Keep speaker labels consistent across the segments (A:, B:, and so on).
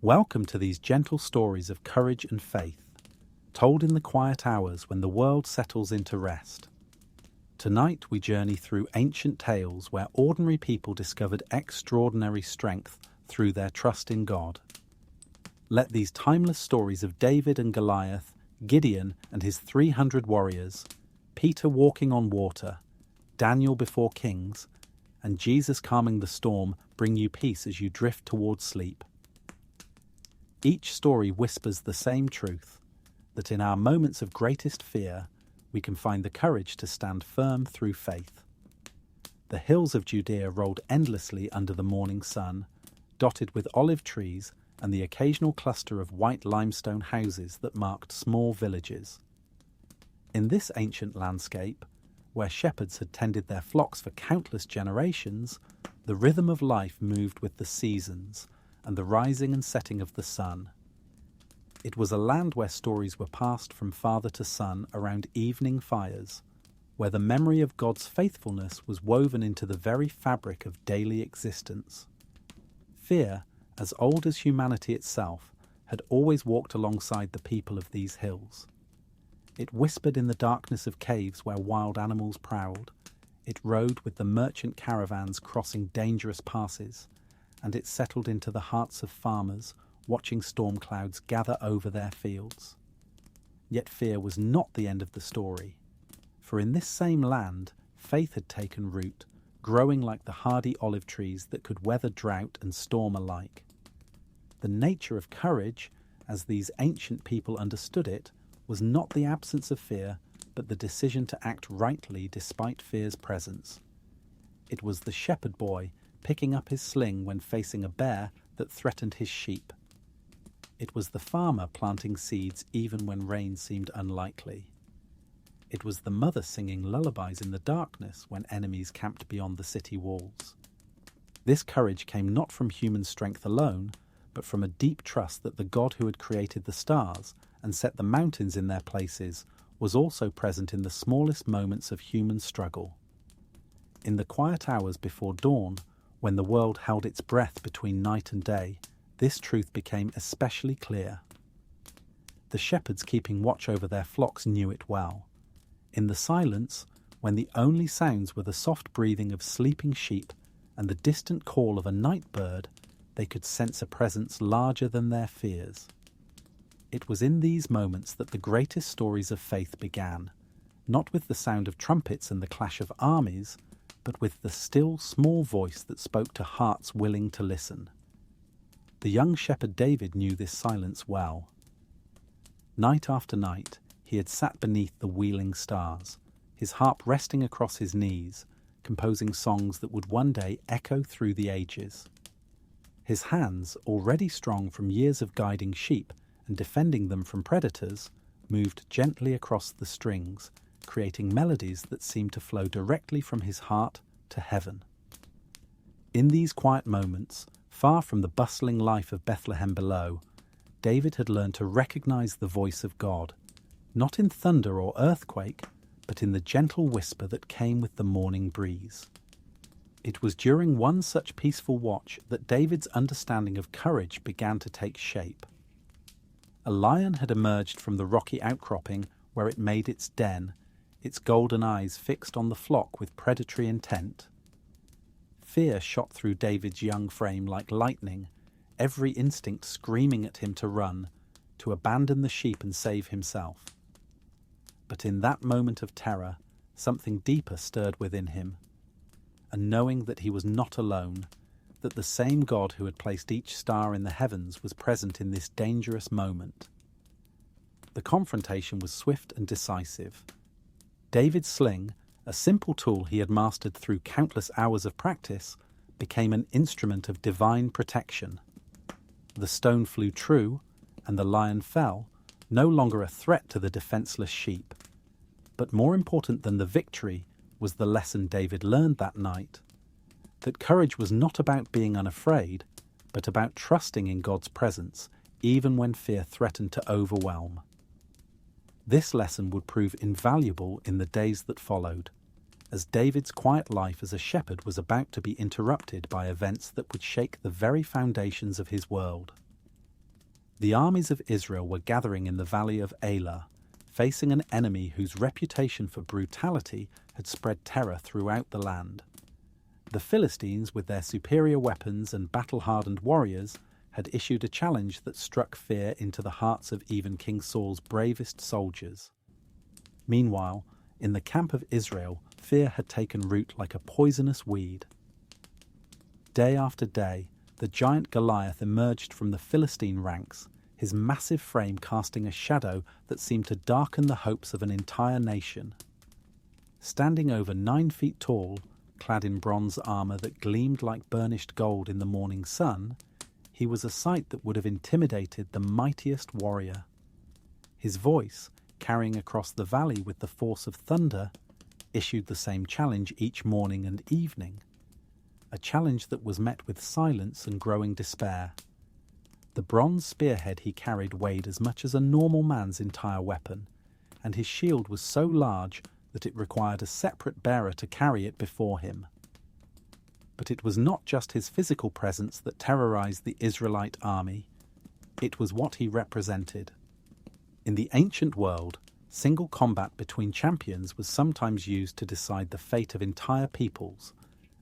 A: Welcome to these gentle stories of courage and faith, told in the quiet hours when the world settles into rest. Tonight we journey through ancient tales where ordinary people discovered extraordinary strength through their trust in God. Let these timeless stories of David and Goliath, Gideon and his 300 warriors, Peter walking on water, Daniel before kings, and Jesus calming the storm bring you peace as you drift towards sleep. Each story whispers the same truth, that in our moments of greatest fear, we can find the courage to stand firm through faith. The hills of Judea rolled endlessly under the morning sun, dotted with olive trees and the occasional cluster of white limestone houses that marked small villages. In this ancient landscape, where shepherds had tended their flocks for countless generations, the rhythm of life moved with the seasons and the rising and setting of the sun. It was a land where stories were passed from father to son around evening fires, where the memory of God's faithfulness was woven into the very fabric of daily existence. Fear, as old as humanity itself, had always walked alongside the people of these hills. It whispered in the darkness of caves where wild animals prowled. It rode with the merchant caravans crossing dangerous passes, and it settled into the hearts of farmers watching storm clouds gather over their fields. Yet fear was not the end of the story, for in this same land, faith had taken root, growing like the hardy olive trees that could weather drought and storm alike. The nature of courage, as these ancient people understood it, was not the absence of fear, but the decision to act rightly despite fear's presence. It was the shepherd boy picking up his sling when facing a bear that threatened his sheep. It was the farmer planting seeds even when rain seemed unlikely. It was the mother singing lullabies in the darkness when enemies camped beyond the city walls. This courage came not from human strength alone, but from a deep trust that the God who had created the stars and set the mountains in their places was also present in the smallest moments of human struggle. In the quiet hours before dawn, when the world held its breath between night and day, this truth became especially clear. The shepherds keeping watch over their flocks knew it well. In the silence, when the only sounds were the soft breathing of sleeping sheep and the distant call of a night bird, they could sense a presence larger than their fears. It was in these moments that the greatest stories of faith began, not with the sound of trumpets and the clash of armies, but with the still small voice that spoke to hearts willing to listen. The young shepherd David knew this silence well. Night after night, he had sat beneath the wheeling stars, his harp resting across his knees, composing songs that would one day echo through the ages. His hands, already strong from years of guiding sheep and defending them from predators, moved gently across the strings, creating melodies that seemed to flow directly from his heart to heaven. In these quiet moments, far from the bustling life of Bethlehem below, David had learned to recognize the voice of God, not in thunder or earthquake, but in the gentle whisper that came with the morning breeze. It was during one such peaceful watch that David's understanding of courage began to take shape. A lion had emerged from the rocky outcropping where it made its den, its golden eyes fixed on the flock with predatory intent. Fear shot through David's young frame like lightning, every instinct screaming at him to run, to abandon the sheep and save himself. But in that moment of terror, something deeper stirred within him, a knowing that he was not alone, that the same God who had placed each star in the heavens was present in this dangerous moment. The confrontation was swift and decisive. David's sling, a simple tool he had mastered through countless hours of practice, became an instrument of divine protection. The stone flew true, and the lion fell, no longer a threat to the defenseless sheep. But more important than the victory was the lesson David learned that night, that courage was not about being unafraid, but about trusting in God's presence, even when fear threatened to overwhelm. This lesson would prove invaluable in the days that followed, as David's quiet life as a shepherd was about to be interrupted by events that would shake the very foundations of his world. The armies of Israel were gathering in the valley of Elah, facing an enemy whose reputation for brutality had spread terror throughout the land. The Philistines, with their superior weapons and battle-hardened warriors, had issued a challenge that struck fear into the hearts of even King Saul's bravest soldiers. Meanwhile, in the camp of Israel, fear had taken root like a poisonous weed. Day after day, the giant Goliath emerged from the Philistine ranks, his massive frame casting a shadow that seemed to darken the hopes of an entire nation. Standing over 9 feet tall, clad in bronze armor that gleamed like burnished gold in the morning sun, he was a sight that would have intimidated the mightiest warrior. His voice, carrying across the valley with the force of thunder, issued the same challenge each morning and evening, a challenge that was met with silence and growing despair. The bronze spearhead he carried weighed as much as a normal man's entire weapon, and his shield was so large that it required a separate bearer to carry it before him. But it was not just his physical presence that terrorized the Israelite army. It was what he represented. In the ancient world, single combat between champions was sometimes used to decide the fate of entire peoples,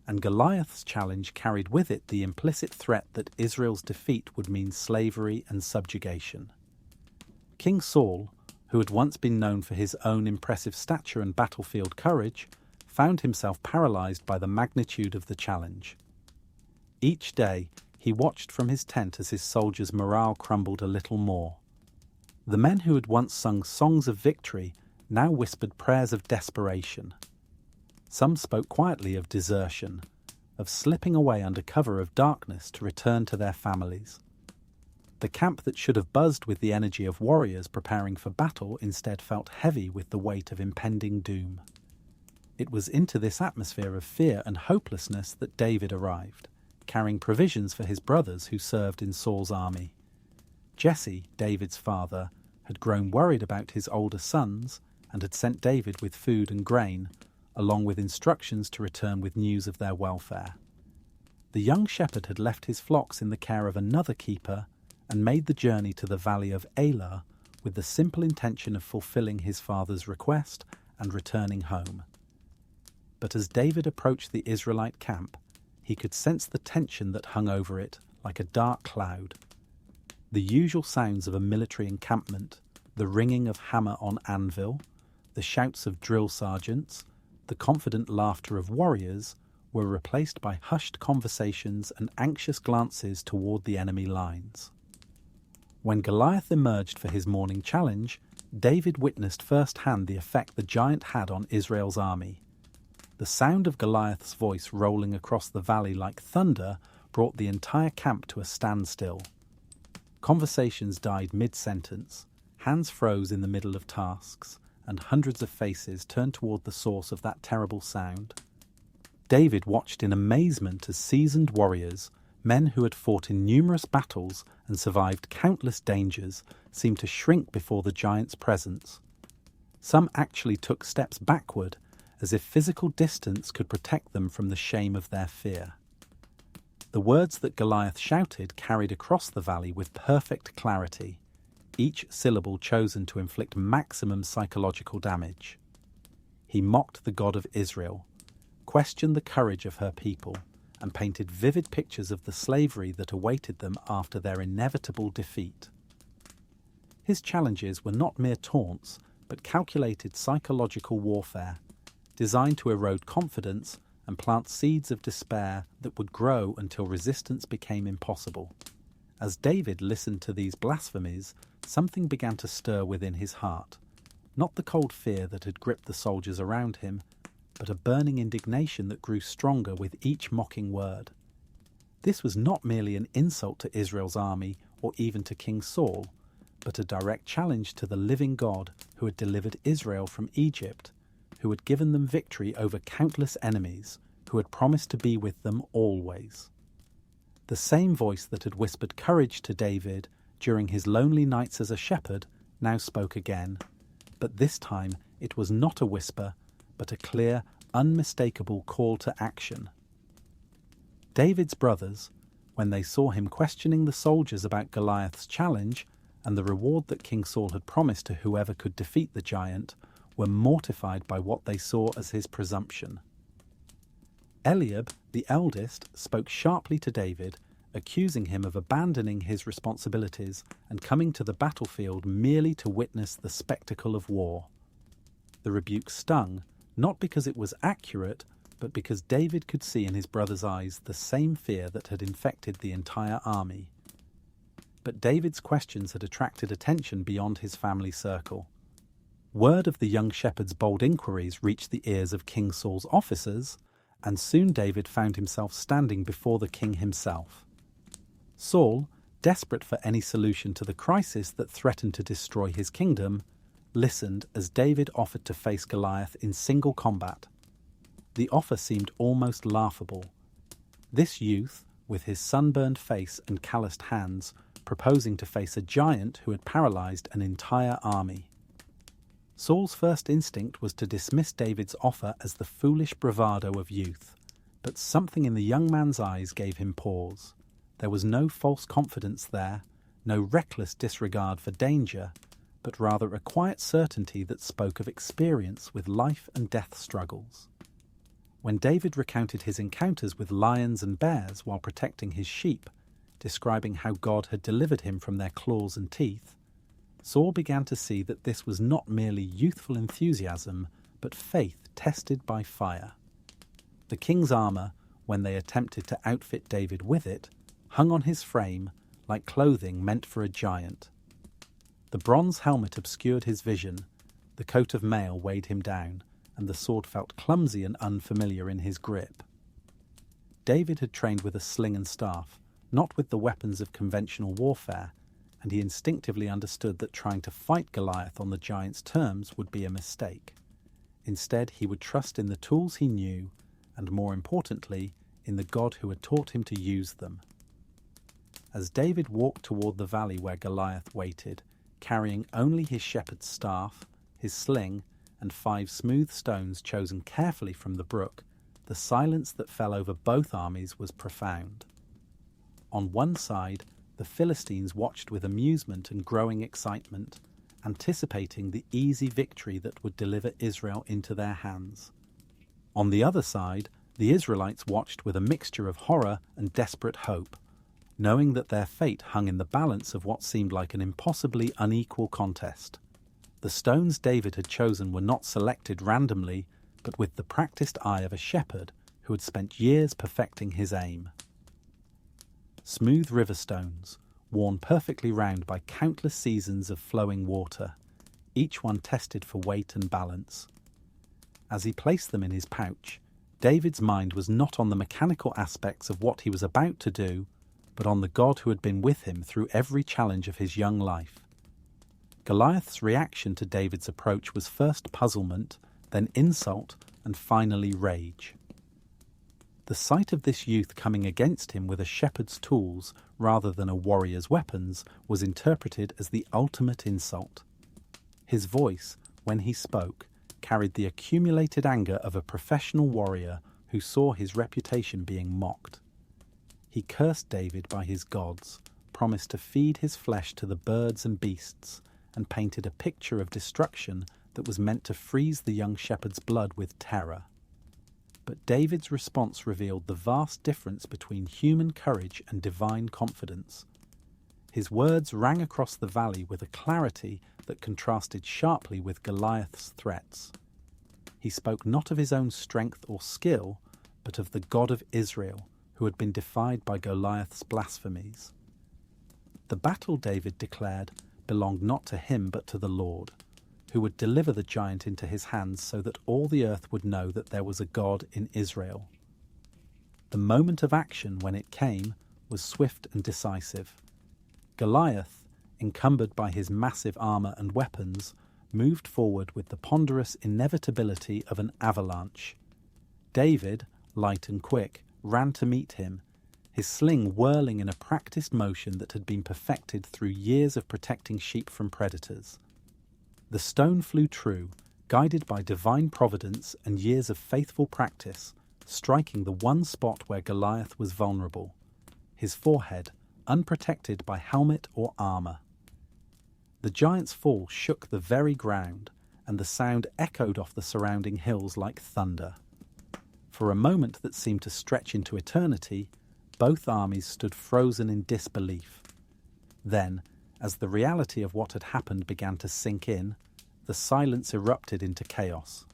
A: and Goliath's challenge carried with it the implicit threat that Israel's defeat would mean slavery and subjugation. King Saul, who had once been known for his own impressive stature and battlefield courage, found himself paralyzed by the magnitude of the challenge. Each day, he watched from his tent as his soldiers' morale crumbled a little more. The men who had once sung songs of victory now whispered prayers of desperation. Some spoke quietly of desertion, of slipping away under cover of darkness to return to their families. The camp that should have buzzed with the energy of warriors preparing for battle instead felt heavy with the weight of impending doom. It was into this atmosphere of fear and hopelessness that David arrived, carrying provisions for his brothers who served in Saul's army. Jesse, David's father, had grown worried about his older sons and had sent David with food and grain, along with instructions to return with news of their welfare. The young shepherd had left his flocks in the care of another keeper and made the journey to the valley of Elah with the simple intention of fulfilling his father's request and returning home. But as David approached the Israelite camp, he could sense the tension that hung over it like a dark cloud. The usual sounds of a military encampment, the ringing of hammer on anvil, the shouts of drill sergeants, the confident laughter of warriors, were replaced by hushed conversations and anxious glances toward the enemy lines. When Goliath emerged for his morning challenge, David witnessed firsthand the effect the giant had on Israel's army. The sound of Goliath's voice rolling across the valley like thunder brought the entire camp to a standstill. Conversations died mid-sentence, hands froze in the middle of tasks, and hundreds of faces turned toward the source of that terrible sound. David watched in amazement as seasoned warriors, men who had fought in numerous battles and survived countless dangers, seemed to shrink before the giant's presence. Some actually took steps backward, as if physical distance could protect them from the shame of their fear. The words that Goliath shouted carried across the valley with perfect clarity, each syllable chosen to inflict maximum psychological damage. He mocked the God of Israel, questioned the courage of her people, and painted vivid pictures of the slavery that awaited them after their inevitable defeat. His challenges were not mere taunts, but calculated psychological warfare, designed to erode confidence and plant seeds of despair that would grow until resistance became impossible. As David listened to these blasphemies, something began to stir within his heart, not the cold fear that had gripped the soldiers around him, but a burning indignation that grew stronger with each mocking word. This was not merely an insult to Israel's army or even to King Saul, but a direct challenge to the living God who had delivered Israel from Egypt, who had given them victory over countless enemies, who had promised to be with them always. The same voice that had whispered courage to David during his lonely nights as a shepherd now spoke again, but this time it was not a whisper, but a clear, unmistakable call to action. David's brothers, when they saw him questioning the soldiers about Goliath's challenge and the reward that King Saul had promised to whoever could defeat the giant, were mortified by what they saw as his presumption. Eliab, the eldest, spoke sharply to David, accusing him of abandoning his responsibilities and coming to the battlefield merely to witness the spectacle of war. The rebuke stung, not because it was accurate, but because David could see in his brother's eyes the same fear that had infected the entire army. But David's questions had attracted attention beyond his family circle. Word of the young shepherd's bold inquiries reached the ears of King Saul's officers, and soon David found himself standing before the king himself. Saul, desperate for any solution to the crisis that threatened to destroy his kingdom, listened as David offered to face Goliath in single combat. The offer seemed almost laughable. This youth, with his sunburned face and calloused hands, proposing to face a giant who had paralyzed an entire army. Saul's first instinct was to dismiss David's offer as the foolish bravado of youth, but something in the young man's eyes gave him pause. There was no false confidence there, no reckless disregard for danger, but rather a quiet certainty that spoke of experience with life and death struggles. When David recounted his encounters with lions and bears while protecting his sheep, describing how God had delivered him from their claws and teeth, Saul began to see that this was not merely youthful enthusiasm, but faith tested by fire. The king's armour, when they attempted to outfit David with it, hung on his frame like clothing meant for a giant. The bronze helmet obscured his vision, the coat of mail weighed him down, and the sword felt clumsy and unfamiliar in his grip. David had trained with a sling and staff, not with the weapons of conventional warfare, and he instinctively understood that trying to fight Goliath on the giant's terms would be a mistake. Instead, he would trust in the tools he knew, and more importantly, in the God who had taught him to use them. As David walked toward the valley where Goliath waited, carrying only his shepherd's staff, his sling, and 5 smooth stones chosen carefully from the brook, the silence that fell over both armies was profound. On one side, the Philistines watched with amusement and growing excitement, anticipating the easy victory that would deliver Israel into their hands. On the other side, the Israelites watched with a mixture of horror and desperate hope, knowing that their fate hung in the balance of what seemed like an impossibly unequal contest. The stones David had chosen were not selected randomly, but with the practiced eye of a shepherd who had spent years perfecting his aim. Smooth river stones, worn perfectly round by countless seasons of flowing water, each one tested for weight and balance. As he placed them in his pouch, David's mind was not on the mechanical aspects of what he was about to do, but on the God who had been with him through every challenge of his young life. Goliath's reaction to David's approach was first puzzlement, then insult, and finally rage. The sight of this youth coming against him with a shepherd's tools rather than a warrior's weapons was interpreted as the ultimate insult. His voice, when he spoke, carried the accumulated anger of a professional warrior who saw his reputation being mocked. He cursed David by his gods, promised to feed his flesh to the birds and beasts, and painted a picture of destruction that was meant to freeze the young shepherd's blood with terror. But David's response revealed the vast difference between human courage and divine confidence. His words rang across the valley with a clarity that contrasted sharply with Goliath's threats. He spoke not of his own strength or skill, but of the God of Israel, who had been defied by Goliath's blasphemies. The battle, David declared, belonged not to him but to the Lord, who would deliver the giant into his hands so that all the earth would know that there was a God in Israel. The moment of action, when it came, was swift and decisive. Goliath, encumbered by his massive armour and weapons, moved forward with the ponderous inevitability of an avalanche. David, light and quick, ran to meet him, his sling whirling in a practiced motion that had been perfected through years of protecting sheep from predators. The stone flew true, guided by divine providence and years of faithful practice, striking the one spot where Goliath was vulnerable. his forehead unprotected by helmet or armour. The giant's fall shook the very ground, and the sound echoed off the surrounding hills like thunder. For a moment that seemed to stretch into eternity, both armies stood frozen in disbelief. Then, as the reality of what had happened began to sink in, the silence erupted into chaos.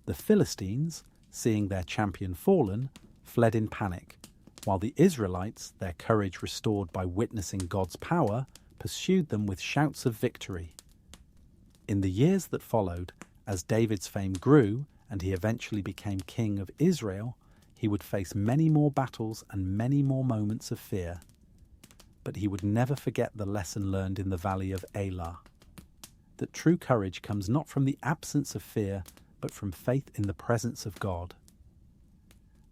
A: The Philistines, seeing their champion fallen, fled in panic, while the Israelites, their courage restored by witnessing God's power, pursued them with shouts of victory. In the years that followed, as David's fame grew and he eventually became king of Israel, he would face many more battles and many more moments of fear. But he would never forget the lesson learned in the valley of Elah, that true courage comes not from the absence of fear, but from faith in the presence of God.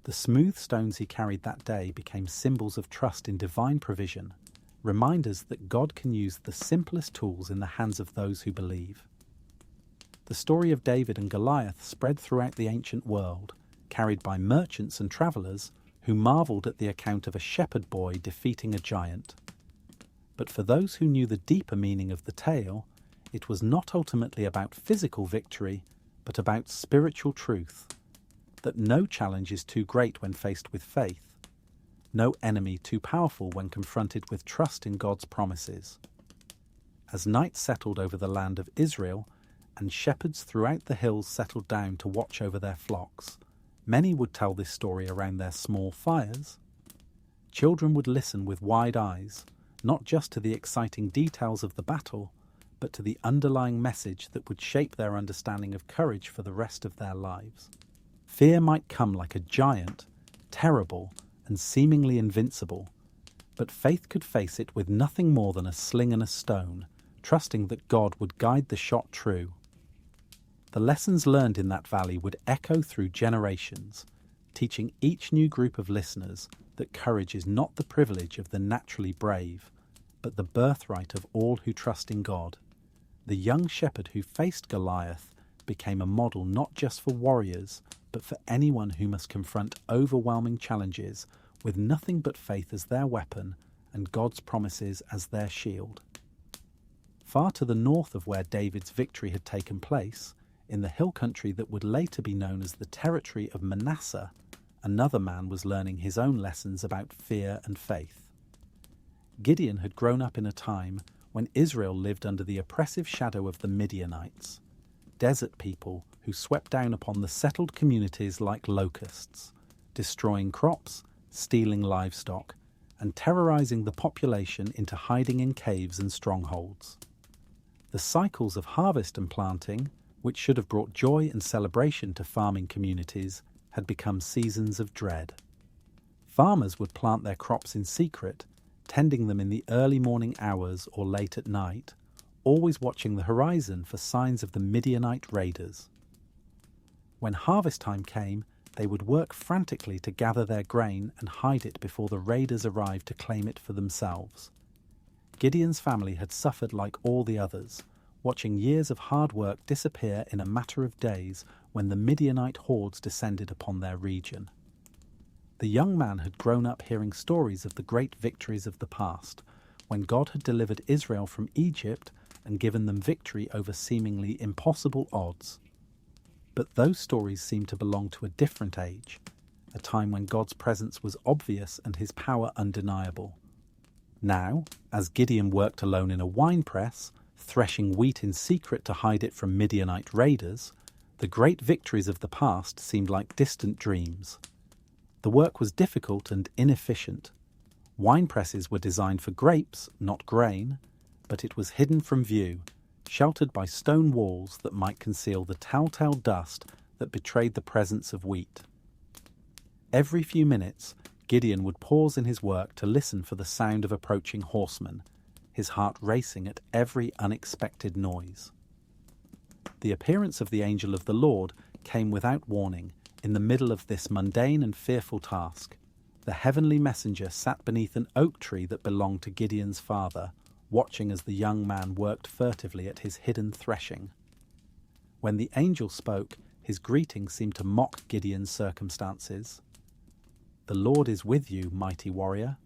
A: The smooth stones he carried that day became symbols of trust in divine provision, reminders that God can use the simplest tools in the hands of those who believe. The story of David and Goliath spread throughout the ancient world, carried by merchants and travellers who marvelled at the account of a shepherd boy defeating a giant. But for those who knew the deeper meaning of the tale, it was not ultimately about physical victory, but about spiritual truth, that no challenge is too great when faced with faith, no enemy too powerful when confronted with trust in God's promises. As night settled over the land of Israel, and shepherds throughout the hills settled down to watch over their flocks, many would tell this story around their small fires. Children would listen with wide eyes, not just to the exciting details of the battle, but to the underlying message that would shape their understanding of courage for the rest of their lives. Fear might come like a giant, terrible and seemingly invincible, but faith could face it with nothing more than a sling and a stone, trusting that God would guide the shot true. The lessons learned in that valley would echo through generations, teaching each new group of listeners that courage is not the privilege of the naturally brave, but the birthright of all who trust in God. The young shepherd who faced Goliath became a model not just for warriors, but for anyone who must confront overwhelming challenges with nothing but faith as their weapon and God's promises as their shield. Far to the north of where David's victory had taken place, in the hill country that would later be known as the territory of Manasseh, another man was learning his own lessons about fear and faith. Gideon had grown up in a time when Israel lived under the oppressive shadow of the Midianites, desert people who swept down upon the settled communities like locusts, destroying crops, stealing livestock, and terrorizing the population into hiding in caves and strongholds. The cycles of harvest and planting, which should have brought joy and celebration to farming communities, had become seasons of dread. Farmers would plant their crops in secret, tending them in the early morning hours or late at night, always watching the horizon for signs of the Midianite raiders. When harvest time came, they would work frantically to gather their grain and hide it before the raiders arrived to claim it for themselves. Gideon's family had suffered like all the others, watching years of hard work disappear in a matter of days when the Midianite hordes descended upon their region. The young man had grown up hearing stories of the great victories of the past, when God had delivered Israel from Egypt and given them victory over seemingly impossible odds. But those stories seemed to belong to a different age, a time when God's presence was obvious and his power undeniable. Now, as Gideon worked alone in a winepress, threshing wheat in secret to hide it from Midianite raiders, the great victories of the past seemed like distant dreams. The work was difficult and inefficient. Winepresses were designed for grapes, not grain, but it was hidden from view, sheltered by stone walls that might conceal the telltale dust that betrayed the presence of wheat. Every few minutes, Gideon would pause in his work to listen for the sound of approaching horsemen, his heart racing at every unexpected noise. The appearance of the angel of the Lord came without warning in the middle of this mundane and fearful task. The heavenly messenger sat beneath an oak tree that belonged to Gideon's father, watching as the young man worked furtively at his hidden threshing. When the angel spoke, his greeting seemed to mock Gideon's circumstances. "The Lord is with you, mighty warrior,"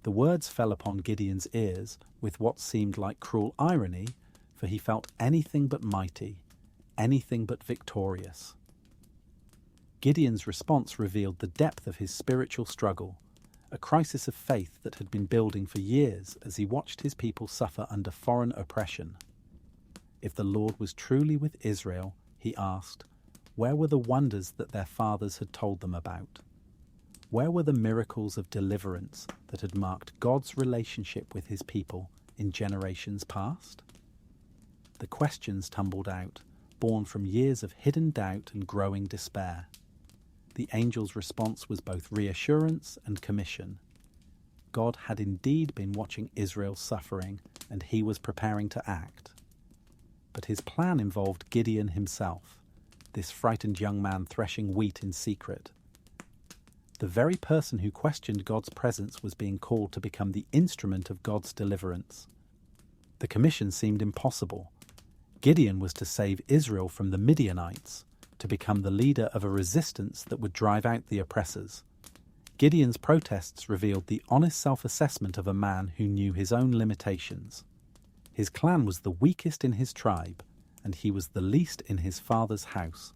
A: The words fell upon Gideon's ears with what seemed like cruel irony, for he felt anything but mighty, anything but victorious. Gideon's response revealed the depth of his spiritual struggle, a crisis of faith that had been building for years as he watched his people suffer under foreign oppression. If the Lord was truly with Israel, he asked, where were the wonders that their fathers had told them about? Where were the miracles of deliverance that had marked God's relationship with his people in generations past? The questions tumbled out, born from years of hidden doubt and growing despair. The angel's response was both reassurance and commission. God had indeed been watching Israel's suffering, and he was preparing to act. But his plan involved Gideon himself, this frightened young man threshing wheat in secret. The very person who questioned God's presence was being called to become the instrument of God's deliverance. The commission seemed impossible. Gideon was to save Israel from the Midianites, to become the leader of a resistance that would drive out the oppressors. Gideon's protests revealed the honest self-assessment of a man who knew his own limitations. His clan was the weakest in his tribe, and he was the least in his father's house.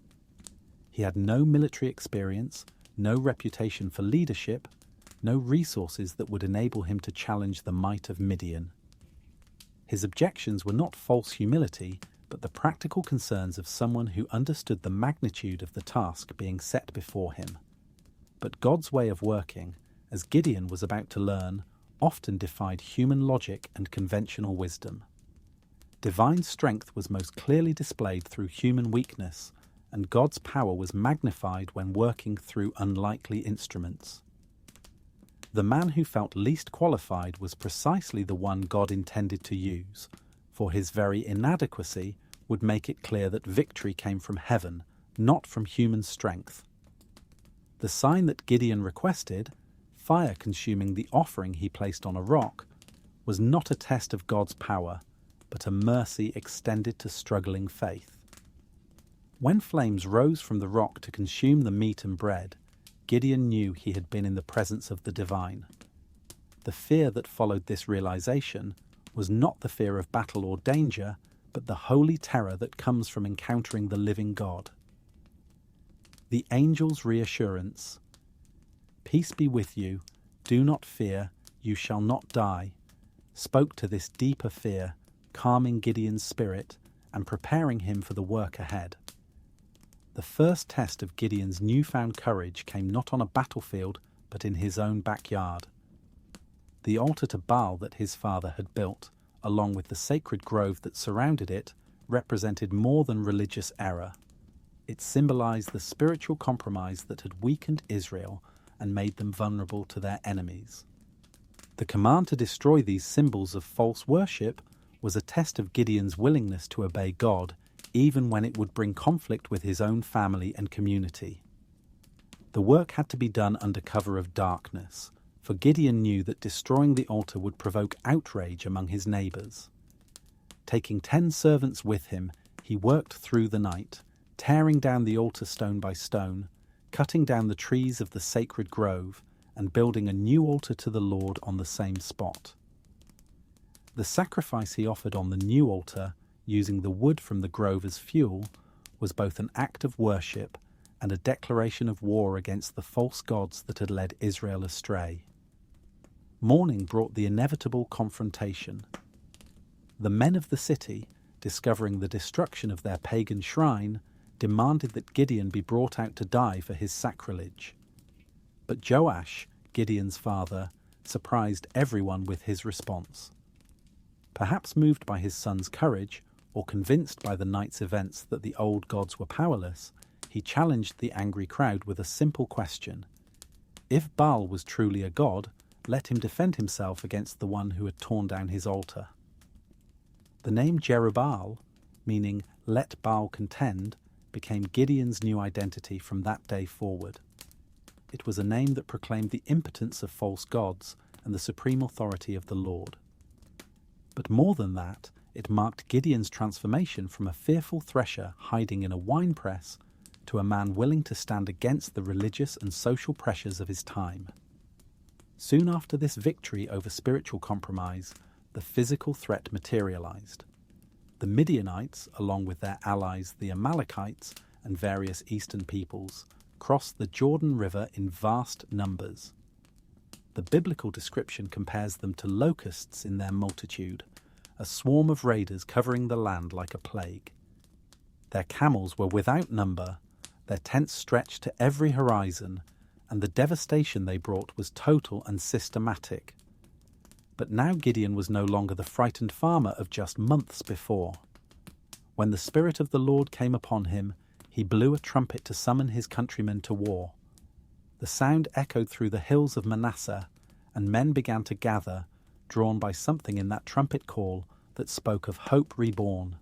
A: He had no military experience, no reputation for leadership, no resources that would enable him to challenge the might of Midian. His objections were not false humility, but the practical concerns of someone who understood the magnitude of the task being set before him. But God's way of working, as Gideon was about to learn, often defied human logic and conventional wisdom. Divine strength was most clearly displayed through human weakness, and God's power was magnified when working through unlikely instruments. The man who felt least qualified was precisely the one God intended to use, for his very inadequacy would make it clear that victory came from heaven, not from human strength. The sign that Gideon requested, fire consuming the offering he placed on a rock, was not a test of God's power, but a mercy extended to struggling faith. When flames rose from the rock to consume the meat and bread, Gideon knew he had been in the presence of the divine. The fear that followed this realization was not the fear of battle or danger, but the holy terror that comes from encountering the living God. The angel's reassurance, "Peace be with you, do not fear, you shall not die," spoke to this deeper fear, calming Gideon's spirit and preparing him for the work ahead. The first test of Gideon's newfound courage came not on a battlefield, but in his own backyard. The altar to Baal that his father had built, along with the sacred grove that surrounded it, represented more than religious error. It symbolized the spiritual compromise that had weakened Israel and made them vulnerable to their enemies. The command to destroy these symbols of false worship was a test of Gideon's willingness to obey God, even when it would bring conflict with his own family and community. The work had to be done under cover of darkness, for Gideon knew that destroying the altar would provoke outrage among his neighbors. Taking 10 servants with him, he worked through the night, tearing down the altar stone by stone, cutting down the trees of the sacred grove, and building a new altar to the Lord on the same spot. The sacrifice he offered on the new altar, using the wood from the grove as fuel, was both an act of worship and a declaration of war against the false gods that had led Israel astray. Morning brought the inevitable confrontation. The men of the city, discovering the destruction of their pagan shrine, demanded that Gideon be brought out to die for his sacrilege. But Joash, Gideon's father, surprised everyone with his response. Perhaps moved by his son's courage, or convinced by the night's events that the old gods were powerless, he challenged the angry crowd with a simple question. If Baal was truly a god, let him defend himself against the one who had torn down his altar. The name Jerubbaal, meaning "let Baal contend," became Gideon's new identity from that day forward. It was a name that proclaimed the impotence of false gods and the supreme authority of the Lord. But more than that, it marked Gideon's transformation from a fearful thresher hiding in a winepress to a man willing to stand against the religious and social pressures of his time. Soon after this victory over spiritual compromise, the physical threat materialized. The Midianites, along with their allies the Amalekites and various eastern peoples, crossed the Jordan River in vast numbers. The biblical description compares them to locusts in their multitude, a swarm of raiders covering the land like a plague. Their camels were without number, their tents stretched to every horizon, and the devastation they brought was total and systematic. But now Gideon was no longer the frightened farmer of just months before. When the Spirit of the Lord came upon him, he blew a trumpet to summon his countrymen to war. The sound echoed through the hills of Manasseh, and men began to gather, drawn by something in that trumpet call that spoke of hope reborn.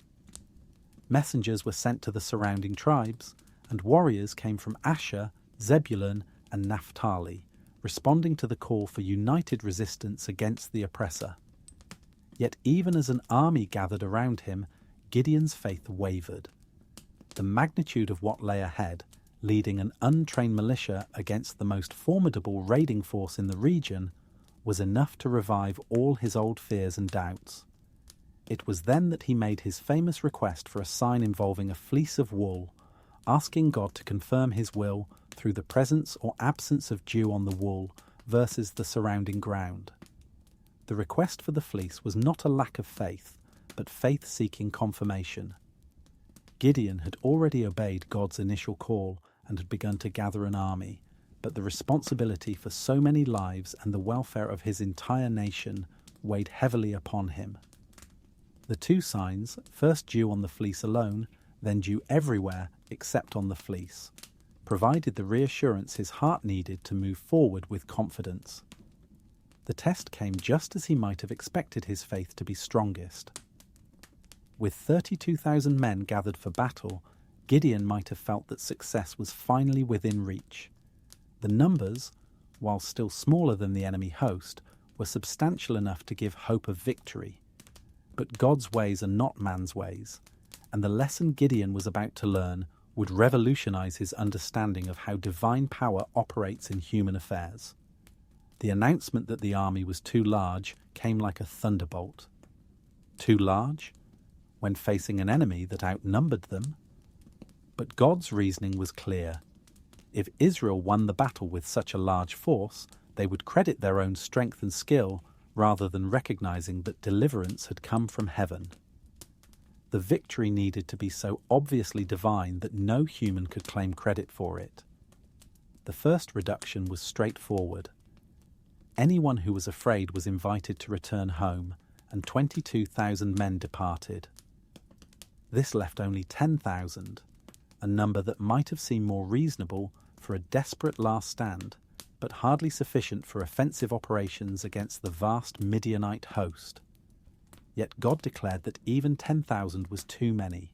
A: Messengers were sent to the surrounding tribes, and warriors came from Asher, Zebulun, and Naphtali, responding to the call for united resistance against the oppressor. Yet even as an army gathered around him, Gideon's faith wavered. The magnitude of what lay ahead, leading an untrained militia against the most formidable raiding force in the region, was enough to revive all his old fears and doubts. It was then that he made his famous request for a sign involving a fleece of wool, asking God to confirm his will through the presence or absence of dew on the wool versus the surrounding ground. The request for the fleece was not a lack of faith, but faith-seeking confirmation. Gideon had already obeyed God's initial call and had begun to gather an army, but the responsibility for so many lives and the welfare of his entire nation weighed heavily upon him. The two signs, first dew on the fleece alone, then dew everywhere except on the fleece, provided the reassurance his heart needed to move forward with confidence. The test came just as he might have expected his faith to be strongest. With 32,000 men gathered for battle, Gideon might have felt that success was finally within reach. The numbers, while still smaller than the enemy host, were substantial enough to give hope of victory. But God's ways are not man's ways, and the lesson Gideon was about to learn would revolutionize his understanding of how divine power operates in human affairs. The announcement that the army was too large came like a thunderbolt. Too large? When facing an enemy that outnumbered them? But God's reasoning was clear. If Israel won the battle with such a large force, they would credit their own strength and skill rather than recognizing that deliverance had come from heaven. The victory needed to be so obviously divine that no human could claim credit for it. The first reduction was straightforward. Anyone who was afraid was invited to return home, and 22,000 men departed. This left only 10,000, a number that might have seemed more reasonable for a desperate last stand, but hardly sufficient for offensive operations against the vast Midianite host. Yet God declared that even 10,000 was too many,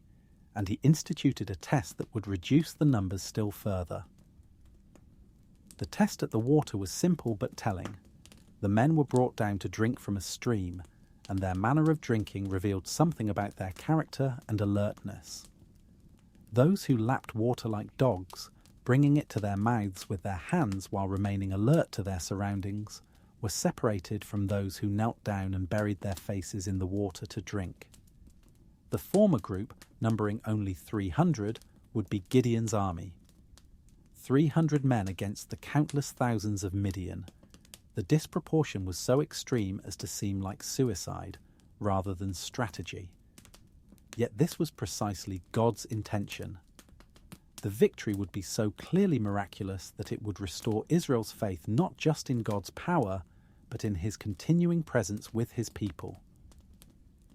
A: and he instituted a test that would reduce the numbers still further. The test at the water was simple but telling. The men were brought down to drink from a stream, and their manner of drinking revealed something about their character and alertness. Those who lapped water like dogs, bringing it to their mouths with their hands while remaining alert to their surroundings, were separated from those who knelt down and buried their faces in the water to drink. The former group, numbering only 300, would be Gideon's army. 300 men against the countless thousands of Midian. The disproportion was so extreme as to seem like suicide rather than strategy. Yet this was precisely God's intention. The victory would be so clearly miraculous that it would restore Israel's faith not just in God's power, but in his continuing presence with his people.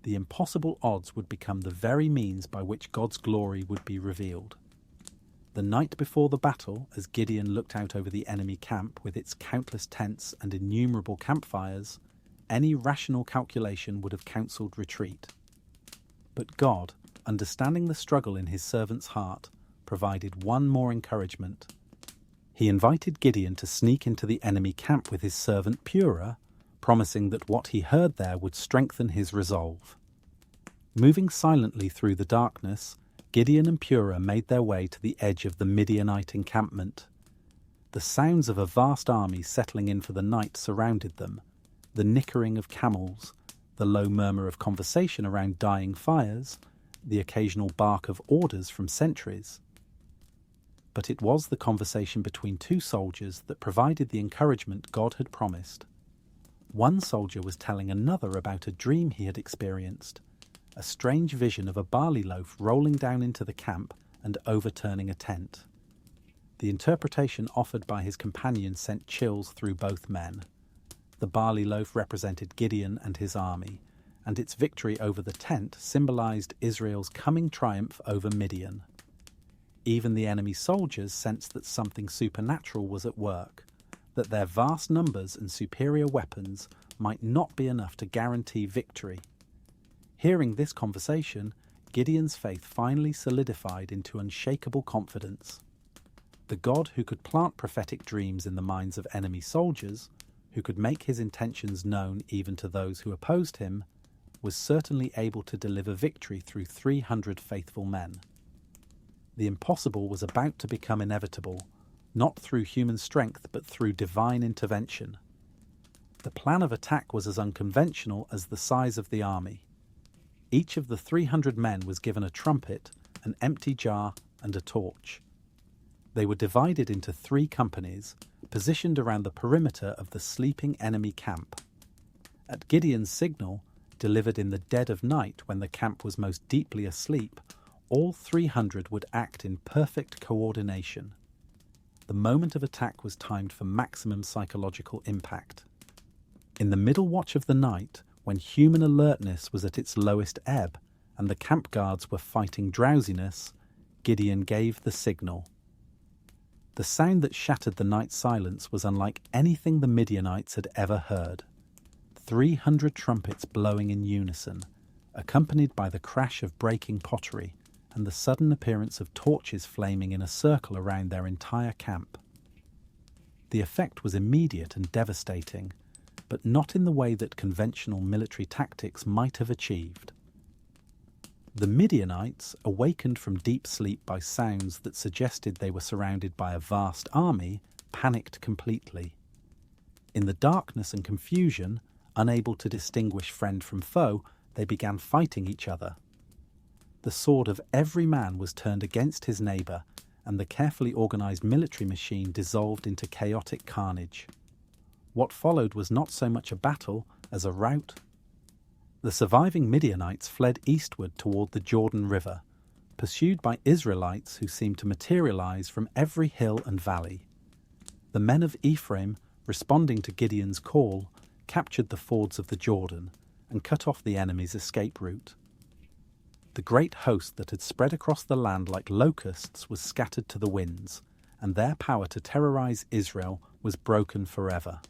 A: The impossible odds would become the very means by which God's glory would be revealed. The night before the battle, as Gideon looked out over the enemy camp with its countless tents and innumerable campfires, any rational calculation would have counselled retreat. But God, understanding the struggle in his servant's heart, provided one more encouragement. He invited Gideon to sneak into the enemy camp with his servant Purah, promising that what he heard there would strengthen his resolve. Moving silently through the darkness, Gideon and Purah made their way to the edge of the Midianite encampment. The sounds of a vast army settling in for the night surrounded them, the nickering of camels, the low murmur of conversation around dying fires, the occasional bark of orders from sentries. But it was the conversation between two soldiers that provided the encouragement God had promised. One soldier was telling another about a dream he had experienced, a strange vision of a barley loaf rolling down into the camp and overturning a tent. The interpretation offered by his companion sent chills through both men. The barley loaf represented Gideon and his army, and its victory over the tent symbolized Israel's coming triumph over Midian. Even the enemy soldiers sensed that something supernatural was at work, that their vast numbers and superior weapons might not be enough to guarantee victory. Hearing this conversation, Gideon's faith finally solidified into unshakable confidence. The God who could plant prophetic dreams in the minds of enemy soldiers, who could make his intentions known even to those who opposed him, was certainly able to deliver victory through 300 faithful men. The impossible was about to become inevitable, not through human strength but through divine intervention. The plan of attack was as unconventional as the size of the army. Each of the 300 men was given a trumpet, an empty jar, and a torch. They were divided into 3 companies, positioned around the perimeter of the sleeping enemy camp. At Gideon's signal, delivered in the dead of night when the camp was most deeply asleep, all 300 would act in perfect coordination. The moment of attack was timed for maximum psychological impact. In the middle watch of the night, when human alertness was at its lowest ebb and the camp guards were fighting drowsiness, Gideon gave the signal. The sound that shattered the night silence was unlike anything the Midianites had ever heard. 300 trumpets blowing in unison, accompanied by the crash of breaking pottery and the sudden appearance of torches flaming in a circle around their entire camp. The effect was immediate and devastating, but not in the way that conventional military tactics might have achieved. The Midianites, awakened from deep sleep by sounds that suggested they were surrounded by a vast army, panicked completely. In the darkness and confusion, unable to distinguish friend from foe, they began fighting each other. The sword of every man was turned against his neighbour, and the carefully organised military machine dissolved into chaotic carnage. What followed was not so much a battle as a rout. The surviving Midianites fled eastward toward the Jordan River, pursued by Israelites who seemed to materialize from every hill and valley. The men of Ephraim, responding to Gideon's call, captured the fords of the Jordan and cut off the enemy's escape route. The great host that had spread across the land like locusts was scattered to the winds, and their power to terrorize Israel was broken forever.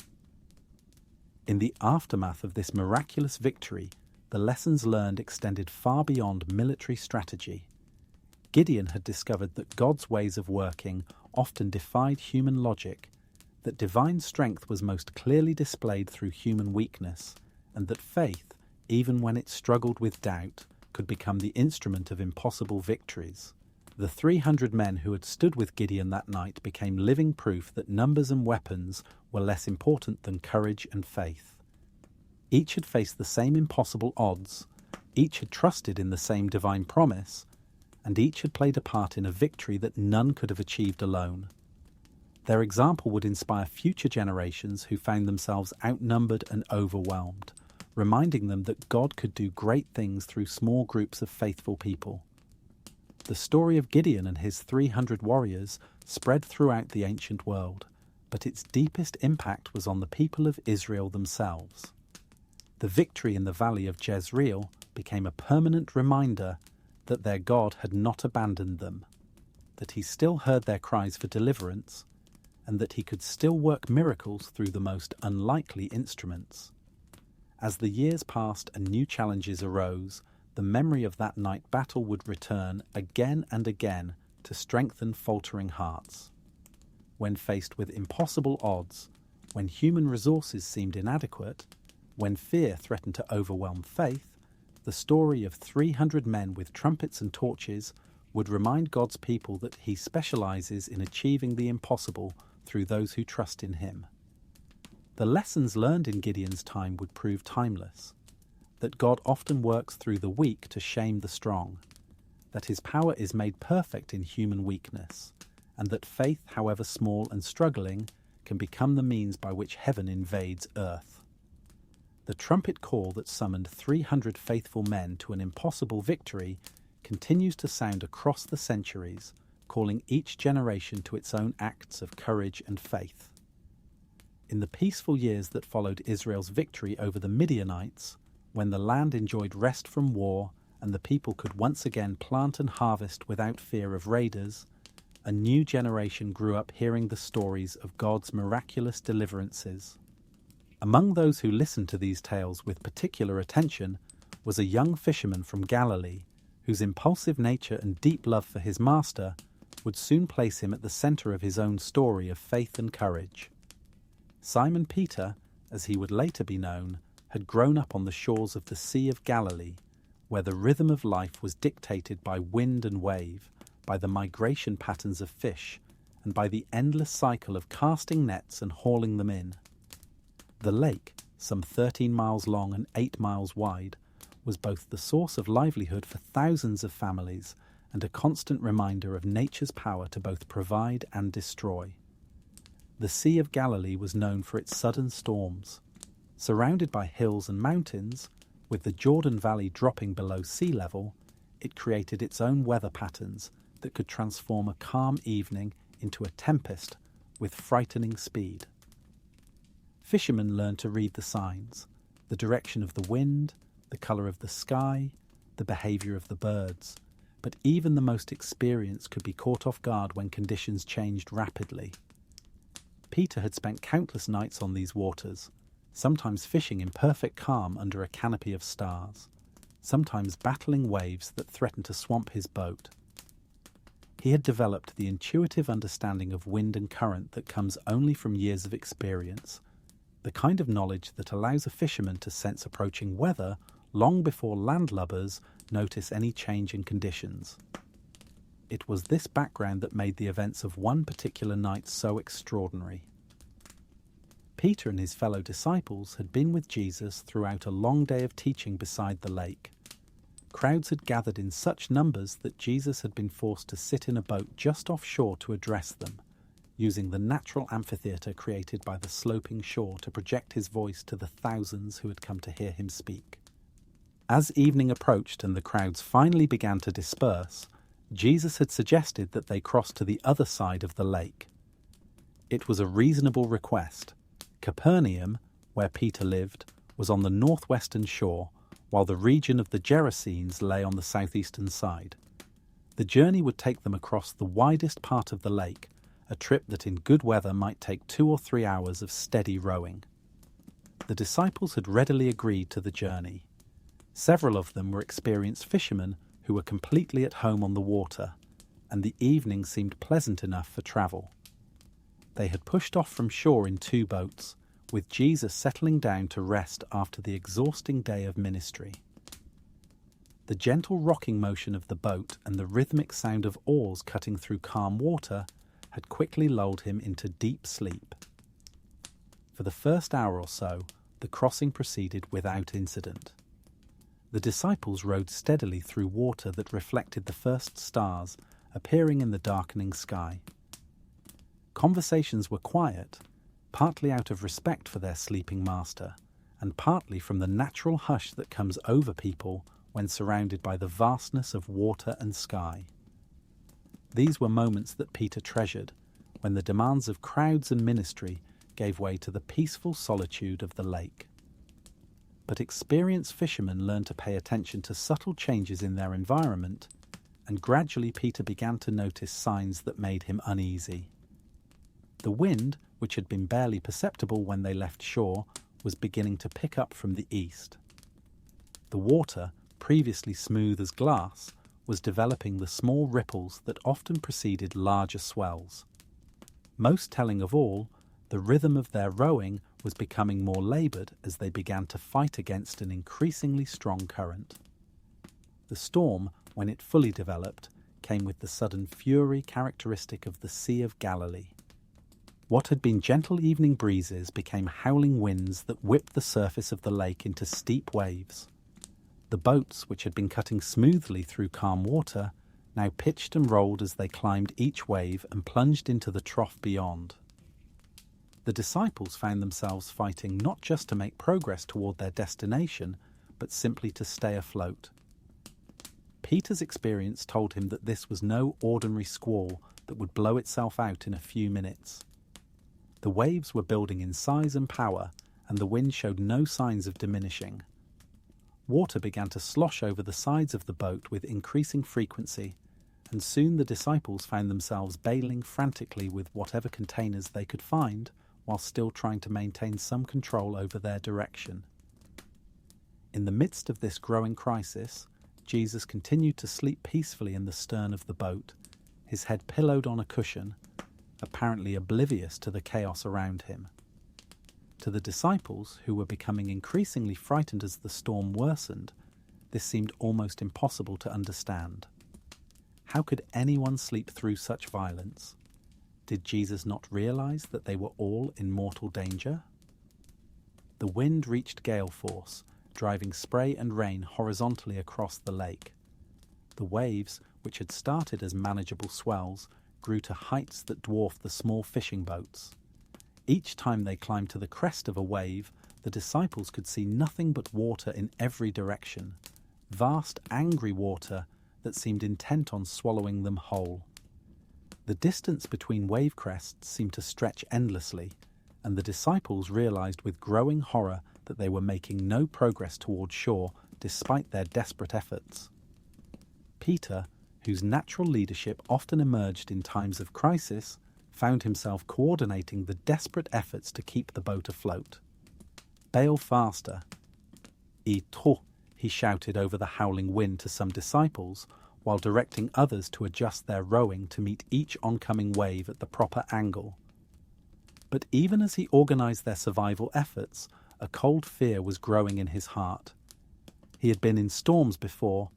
A: In the aftermath of this miraculous victory, the lessons learned extended far beyond military strategy. Gideon had discovered that God's ways of working often defied human logic, that divine strength was most clearly displayed through human weakness, and that faith, even when it struggled with doubt, could become the instrument of impossible victories. The 300 men who had stood with Gideon that night became living proof that numbers and weapons were less important than courage and faith. Each had faced the same impossible odds, each had trusted in the same divine promise, and each had played a part in a victory that none could have achieved alone. Their example would inspire future generations who found themselves outnumbered and overwhelmed, reminding them that God could do great things through small groups of faithful people. The story of Gideon and his 300 warriors spread throughout the ancient world, but its deepest impact was on the people of Israel themselves. The victory in the valley of Jezreel became a permanent reminder that their God had not abandoned them, that he still heard their cries for deliverance, and that he could still work miracles through the most unlikely instruments. As the years passed and new challenges arose, the memory of that night battle would return again and again to strengthen faltering hearts. When faced with impossible odds, when human resources seemed inadequate, when fear threatened to overwhelm faith, the story of 300 men with trumpets and torches would remind God's people that he specializes in achieving the impossible through those who trust in him. The lessons learned in Gideon's time would prove timeless, that God often works through the weak to shame the strong, that his power is made perfect in human weakness, and that faith, however small and struggling, can become the means by which heaven invades earth. The trumpet call that summoned 300 faithful men to an impossible victory continues to sound across the centuries, calling each generation to its own acts of courage and faith. In the peaceful years that followed Israel's victory over the Midianites, when the land enjoyed rest from war and the people could once again plant and harvest without fear of raiders, a new generation grew up hearing the stories of God's miraculous deliverances. Among those who listened to these tales with particular attention was a young fisherman from Galilee, whose impulsive nature and deep love for his master would soon place him at the center of his own story of faith and courage. Simon Peter, as he would later be known, had grown up on the shores of the Sea of Galilee, where the rhythm of life was dictated by wind and wave, by the migration patterns of fish, and by the endless cycle of casting nets and hauling them in. The lake, some 13 miles long and 8 miles wide, was both the source of livelihood for thousands of families and a constant reminder of nature's power to both provide and destroy. The Sea of Galilee was known for its sudden storms. Surrounded by hills and mountains, with the Jordan Valley dropping below sea level, it created its own weather patterns that could transform a calm evening into a tempest with frightening speed. Fishermen learned to read the signs, the direction of the wind, the colour of the sky, the behaviour of the birds, but even the most experienced could be caught off guard when conditions changed rapidly. Peter had spent countless nights on these waters, sometimes fishing in perfect calm under a canopy of stars, sometimes battling waves that threatened to swamp his boat. He had developed the intuitive understanding of wind and current that comes only from years of experience, the kind of knowledge that allows a fisherman to sense approaching weather long before landlubbers notice any change in conditions. It was this background that made the events of one particular night so extraordinary. Peter and his fellow disciples had been with Jesus throughout a long day of teaching beside the lake. Crowds had gathered in such numbers that Jesus had been forced to sit in a boat just offshore to address them, using the natural amphitheatre created by the sloping shore to project his voice to the thousands who had come to hear him speak. As evening approached and the crowds finally began to disperse, Jesus had suggested that they cross to the other side of the lake. It was a reasonable request. Capernaum, where Peter lived, was on the northwestern shore, while the region of the Gerasenes lay on the southeastern side. The journey would take them across the widest part of the lake, a trip that in good weather might take 2 or 3 hours of steady rowing. The disciples had readily agreed to the journey. Several of them were experienced fishermen who were completely at home on the water, and the evening seemed pleasant enough for travel. They had pushed off from shore in 2 boats, with Jesus settling down to rest after the exhausting day of ministry. The gentle rocking motion of the boat and the rhythmic sound of oars cutting through calm water had quickly lulled him into deep sleep. For the first hour or so, the crossing proceeded without incident. The disciples rowed steadily through water that reflected the first stars appearing in the darkening sky. Conversations were quiet, partly out of respect for their sleeping master, and partly from the natural hush that comes over people when surrounded by the vastness of water and sky. These were moments that Peter treasured, when the demands of crowds and ministry gave way to the peaceful solitude of the lake. But experienced fishermen learned to pay attention to subtle changes in their environment, and gradually Peter began to notice signs that made him uneasy. The wind, which had been barely perceptible when they left shore, was beginning to pick up from the east. The water, previously smooth as glass, was developing the small ripples that often preceded larger swells. Most telling of all, the rhythm of their rowing was becoming more laboured as they began to fight against an increasingly strong current. The storm, when it fully developed, came with the sudden fury characteristic of the Sea of Galilee. What had been gentle evening breezes became howling winds that whipped the surface of the lake into steep waves. The boats, which had been cutting smoothly through calm water, now pitched and rolled as they climbed each wave and plunged into the trough beyond. The disciples found themselves fighting not just to make progress toward their destination, but simply to stay afloat. Peter's experience told him that this was no ordinary squall that would blow itself out in a few minutes. The waves were building in size and power, and the wind showed no signs of diminishing. Water began to slosh over the sides of the boat with increasing frequency, and soon the disciples found themselves bailing frantically with whatever containers they could find, while still trying to maintain some control over their direction. In the midst of this growing crisis, Jesus continued to sleep peacefully in the stern of the boat, his head pillowed on a cushion, apparently oblivious to the chaos around him. To the disciples, who were becoming increasingly frightened as the storm worsened, this seemed almost impossible to understand. How could anyone sleep through such violence? Did Jesus not realize that they were all in mortal danger? The wind reached gale force, driving spray and rain horizontally across the lake. The waves, which had started as manageable swells, grew to heights that dwarfed the small fishing boats. Each time they climbed to the crest of a wave, the disciples could see nothing but water in every direction, vast, angry water that seemed intent on swallowing them whole. The distance between wave crests seemed to stretch endlessly, and the disciples realized with growing horror that they were making no progress toward shore despite their desperate efforts. Peter, whose natural leadership often emerged in times of crisis, found himself coordinating the desperate efforts to keep the boat afloat. "Bail faster." "I trop," he shouted over the howling wind to some disciples, while directing others to adjust their rowing to meet each oncoming wave at the proper angle. But even as he organized their survival efforts, a cold fear was growing in his heart. He had been in storms before,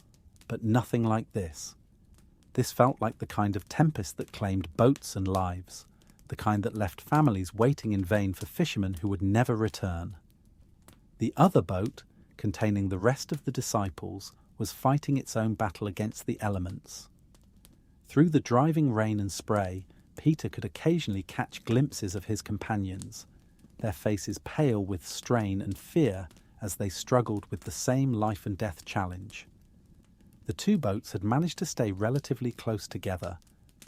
A: but nothing like this. This felt like the kind of tempest that claimed boats and lives, the kind that left families waiting in vain for fishermen who would never return. The other boat, containing the rest of the disciples, was fighting its own battle against the elements. Through the driving rain and spray, Peter could occasionally catch glimpses of his companions, their faces pale with strain and fear as they struggled with the same life and death challenge. The two boats had managed to stay relatively close together,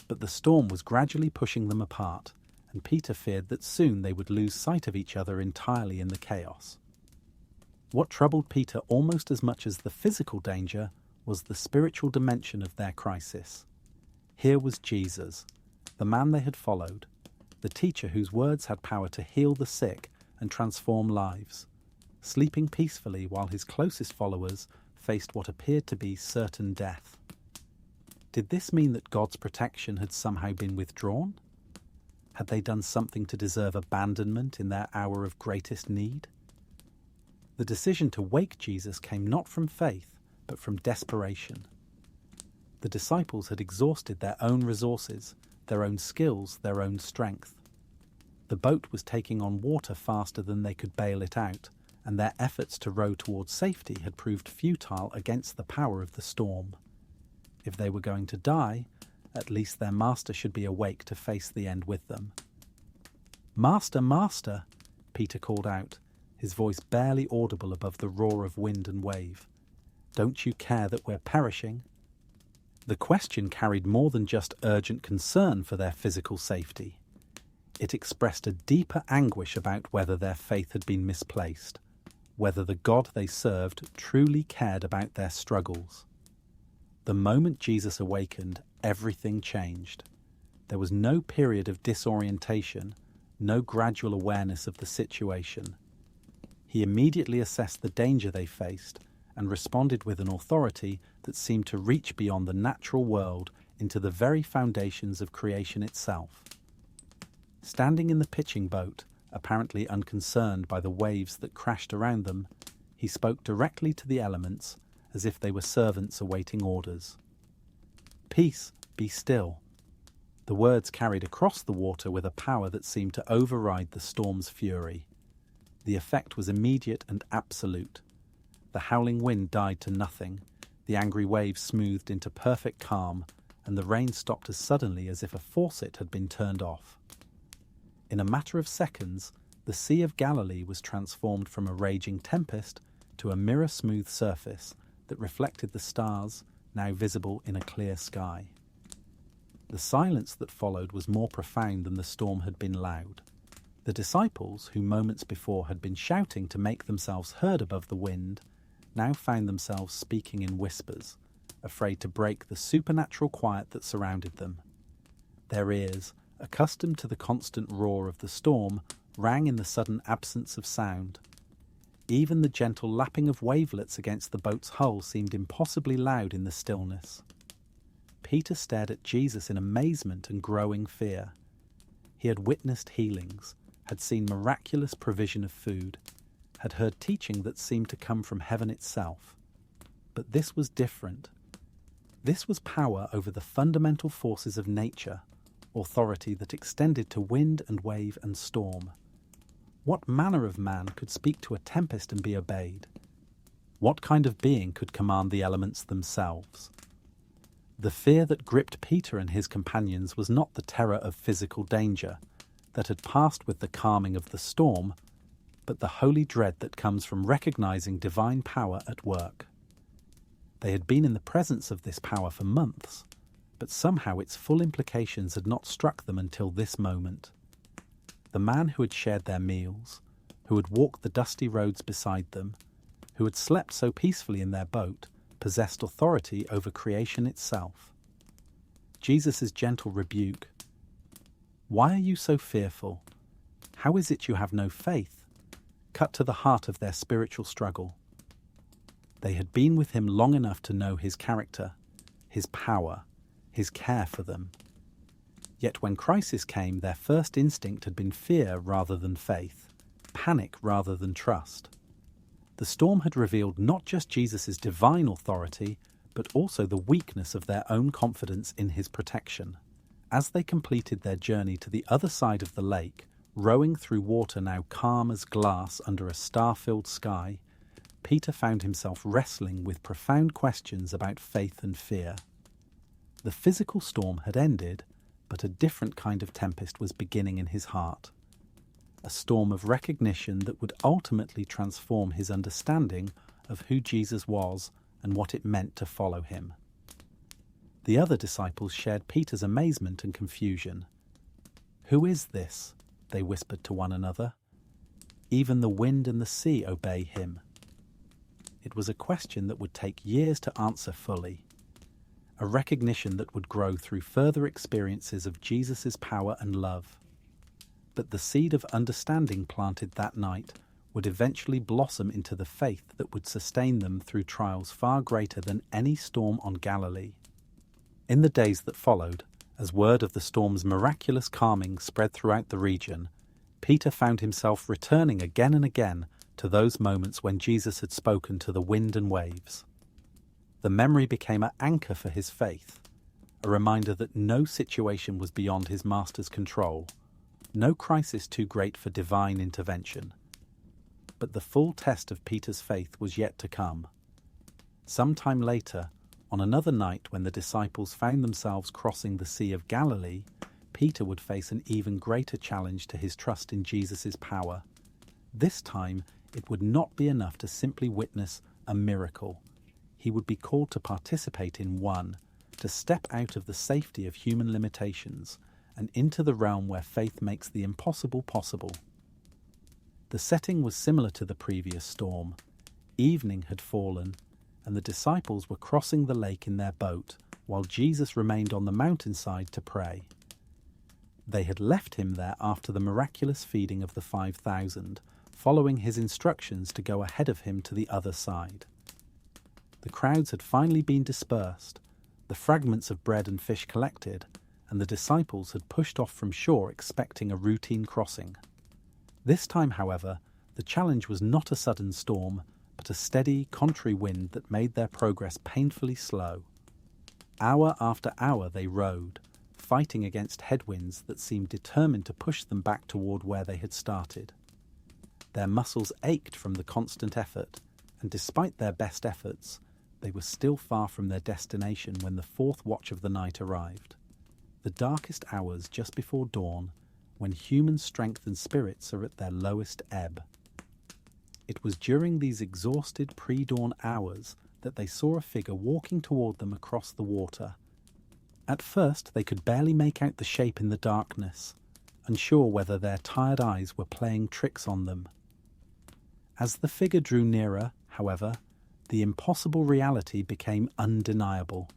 A: but the storm was gradually pushing them apart, and Peter feared that soon they would lose sight of each other entirely in the chaos. What troubled Peter almost as much as the physical danger was the spiritual dimension of their crisis. Here was Jesus, the man they had followed, the teacher whose words had power to heal the sick and transform lives, sleeping peacefully while his closest followers faced what appeared to be certain death. Did this mean that God's protection had somehow been withdrawn? Had they done something to deserve abandonment in their hour of greatest need? The decision to wake Jesus came not from faith, but from desperation. The disciples had exhausted their own resources, their own skills, their own strength. The boat was taking on water faster than they could bail it out, and their efforts to row towards safety had proved futile against the power of the storm. If they were going to die, at least their master should be awake to face the end with them. "Master, Master," Peter called out, his voice barely audible above the roar of wind and wave. "Don't you care that we're perishing?" The question carried more than just urgent concern for their physical safety. It expressed a deeper anguish about whether their faith had been misplaced, whether the God they served truly cared about their struggles. The moment Jesus awakened, everything changed. There was no period of disorientation, no gradual awareness of the situation. He immediately assessed the danger they faced and responded with an authority that seemed to reach beyond the natural world into the very foundations of creation itself. Standing in the pitching boat, apparently unconcerned by the waves that crashed around them, he spoke directly to the elements as if they were servants awaiting orders. "Peace, be still." The words carried across the water with a power that seemed to override the storm's fury. The effect was immediate and absolute. The howling wind died to nothing, the angry waves smoothed into perfect calm, and the rain stopped as suddenly as if a faucet had been turned off. In a matter of seconds, the Sea of Galilee was transformed from a raging tempest to a mirror-smooth surface that reflected the stars now visible in a clear sky. The silence that followed was more profound than the storm had been loud. The disciples, who moments before had been shouting to make themselves heard above the wind, now found themselves speaking in whispers, afraid to break the supernatural quiet that surrounded them. Their ears, accustomed to the constant roar of the storm, rang in the sudden absence of sound. Even the gentle lapping of wavelets against the boat's hull seemed impossibly loud in the stillness. Peter stared at Jesus in amazement and growing fear. He had witnessed healings, had seen miraculous provision of food, had heard teaching that seemed to come from heaven itself. But this was different. This was power over the fundamental forces of nature, authority that extended to wind and wave and storm. What manner of man could speak to a tempest and be obeyed? What kind of being could command the elements themselves? The fear that gripped Peter and his companions was not the terror of physical danger that had passed with the calming of the storm, but the holy dread that comes from recognizing divine power at work. They had been in the presence of this power for months, but somehow its full implications had not struck them until this moment. The man who had shared their meals, who had walked the dusty roads beside them, who had slept so peacefully in their boat, possessed authority over creation itself. Jesus' gentle rebuke, "Why are you so fearful? How is it you have no faith?" cut to the heart of their spiritual struggle. They had been with him long enough to know his character, his power, his care for them. Yet when crisis came, their first instinct had been fear rather than faith, panic rather than trust. The storm had revealed not just Jesus' divine authority, but also the weakness of their own confidence in his protection. As they completed their journey to the other side of the lake, rowing through water now calm as glass under a star-filled sky, Peter found himself wrestling with profound questions about faith and fear. The physical storm had ended, but a different kind of tempest was beginning in his heart. A storm of recognition that would ultimately transform his understanding of who Jesus was and what it meant to follow him. The other disciples shared Peter's amazement and confusion. "Who is this?" they whispered to one another. "Even the wind and the sea obey him." It was a question that would take years to answer fully, a recognition that would grow through further experiences of Jesus' power and love. But the seed of understanding planted that night would eventually blossom into the faith that would sustain them through trials far greater than any storm on Galilee. In the days that followed, as word of the storm's miraculous calming spread throughout the region, Peter found himself returning again and again to those moments when Jesus had spoken to the wind and waves. The memory became an anchor for his faith, a reminder that no situation was beyond his master's control, no crisis too great for divine intervention. But the full test of Peter's faith was yet to come. Some time later, on another night when the disciples found themselves crossing the Sea of Galilee, Peter would face an even greater challenge to his trust in Jesus' power. This time, it would not be enough to simply witness a miracle. He would be called to participate in one, to step out of the safety of human limitations and into the realm where faith makes the impossible possible. The setting was similar to the previous storm. Evening had fallen, and the disciples were crossing the lake in their boat, while Jesus remained on the mountainside to pray. They had left him there after the miraculous feeding of the 5,000, following his instructions to go ahead of him to the other side. The crowds had finally been dispersed, the fragments of bread and fish collected, and the disciples had pushed off from shore expecting a routine crossing. This time, however, the challenge was not a sudden storm, but a steady, contrary wind that made their progress painfully slow. Hour after hour they rowed, fighting against headwinds that seemed determined to push them back toward where they had started. Their muscles ached from the constant effort, and despite their best efforts, they were still far from their destination when the fourth watch of the night arrived, the darkest hours just before dawn, when human strength and spirits are at their lowest ebb. It was during these exhausted pre-dawn hours that they saw a figure walking toward them across the water. At first they could barely make out the shape in the darkness, unsure whether their tired eyes were playing tricks on them. As the figure drew nearer, however, the impossible reality became undeniable.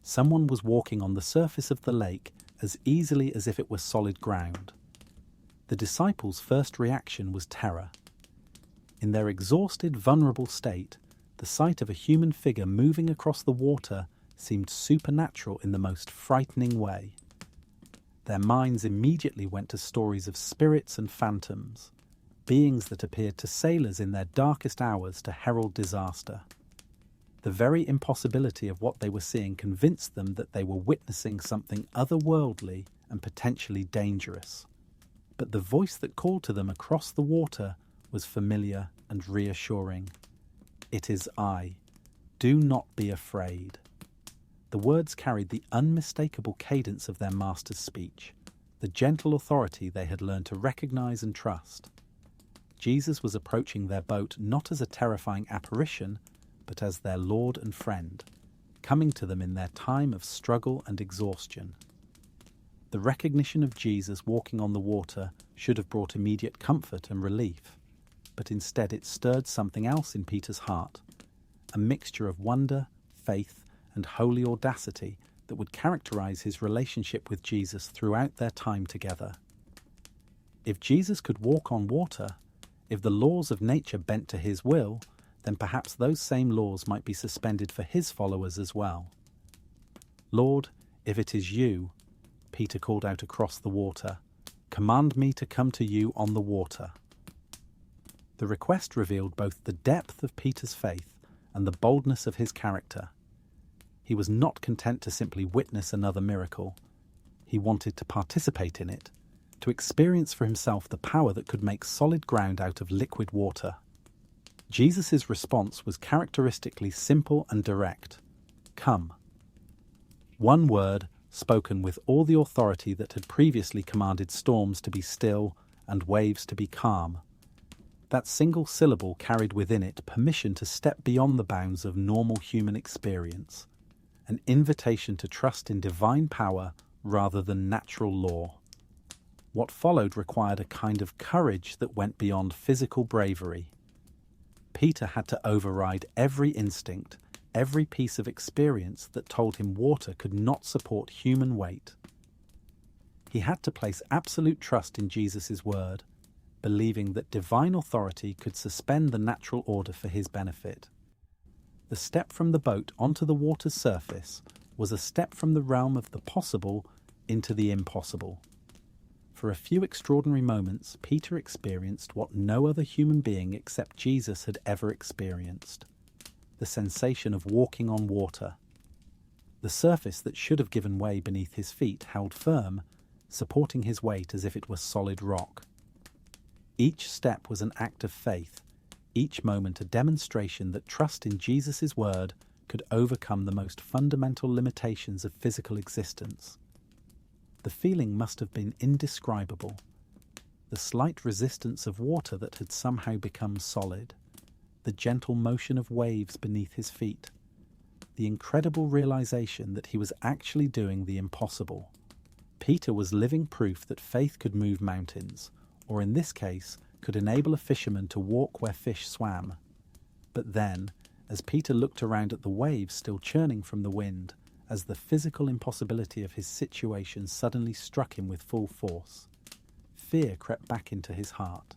A: Someone was walking on the surface of the lake as easily as if it were solid ground. The disciples' first reaction was terror. In their exhausted, vulnerable state, the sight of a human figure moving across the water seemed supernatural in the most frightening way. Their minds immediately went to stories of spirits and phantoms, beings that appeared to sailors in their darkest hours to herald disaster. The very impossibility of what they were seeing convinced them that they were witnessing something otherworldly and potentially dangerous. But the voice that called to them across the water was familiar and reassuring. "It is I. Do not be afraid." The words carried the unmistakable cadence of their master's speech, the gentle authority they had learned to recognize and trust. Jesus was approaching their boat not as a terrifying apparition, but as their Lord and friend, coming to them in their time of struggle and exhaustion. The recognition of Jesus walking on the water should have brought immediate comfort and relief, but instead it stirred something else in Peter's heart, a mixture of wonder, faith, and holy audacity that would characterize his relationship with Jesus throughout their time together. If Jesus could walk on water, if the laws of nature bent to his will, then perhaps those same laws might be suspended for his followers as well. "Lord, if it is you," Peter called out across the water, "command me to come to you on the water." The request revealed both the depth of Peter's faith and the boldness of his character. He was not content to simply witness another miracle. He wanted to participate in it, to experience for himself the power that could make solid ground out of liquid water. Jesus' response was characteristically simple and direct. "Come." One word, spoken with all the authority that had previously commanded storms to be still and waves to be calm. That single syllable carried within it permission to step beyond the bounds of normal human experience, an invitation to trust in divine power rather than natural law. What followed required a kind of courage that went beyond physical bravery. Peter had to override every instinct, every piece of experience that told him water could not support human weight. He had to place absolute trust in Jesus' word, believing that divine authority could suspend the natural order for his benefit. The step from the boat onto the water's surface was a step from the realm of the possible into the impossible. For a few extraordinary moments, Peter experienced what no other human being except Jesus had ever experienced: the sensation of walking on water. The surface that should have given way beneath his feet held firm, supporting his weight as if it were solid rock. Each step was an act of faith, each moment a demonstration that trust in Jesus' word could overcome the most fundamental limitations of physical existence. The feeling must have been indescribable. The slight resistance of water that had somehow become solid, the gentle motion of waves beneath his feet, the incredible realization that he was actually doing the impossible. Peter was living proof that faith could move mountains, or in this case, could enable a fisherman to walk where fish swam. But then, as Peter looked around at the waves still churning from the wind, as the physical impossibility of his situation suddenly struck him with full force, fear crept back into his heart.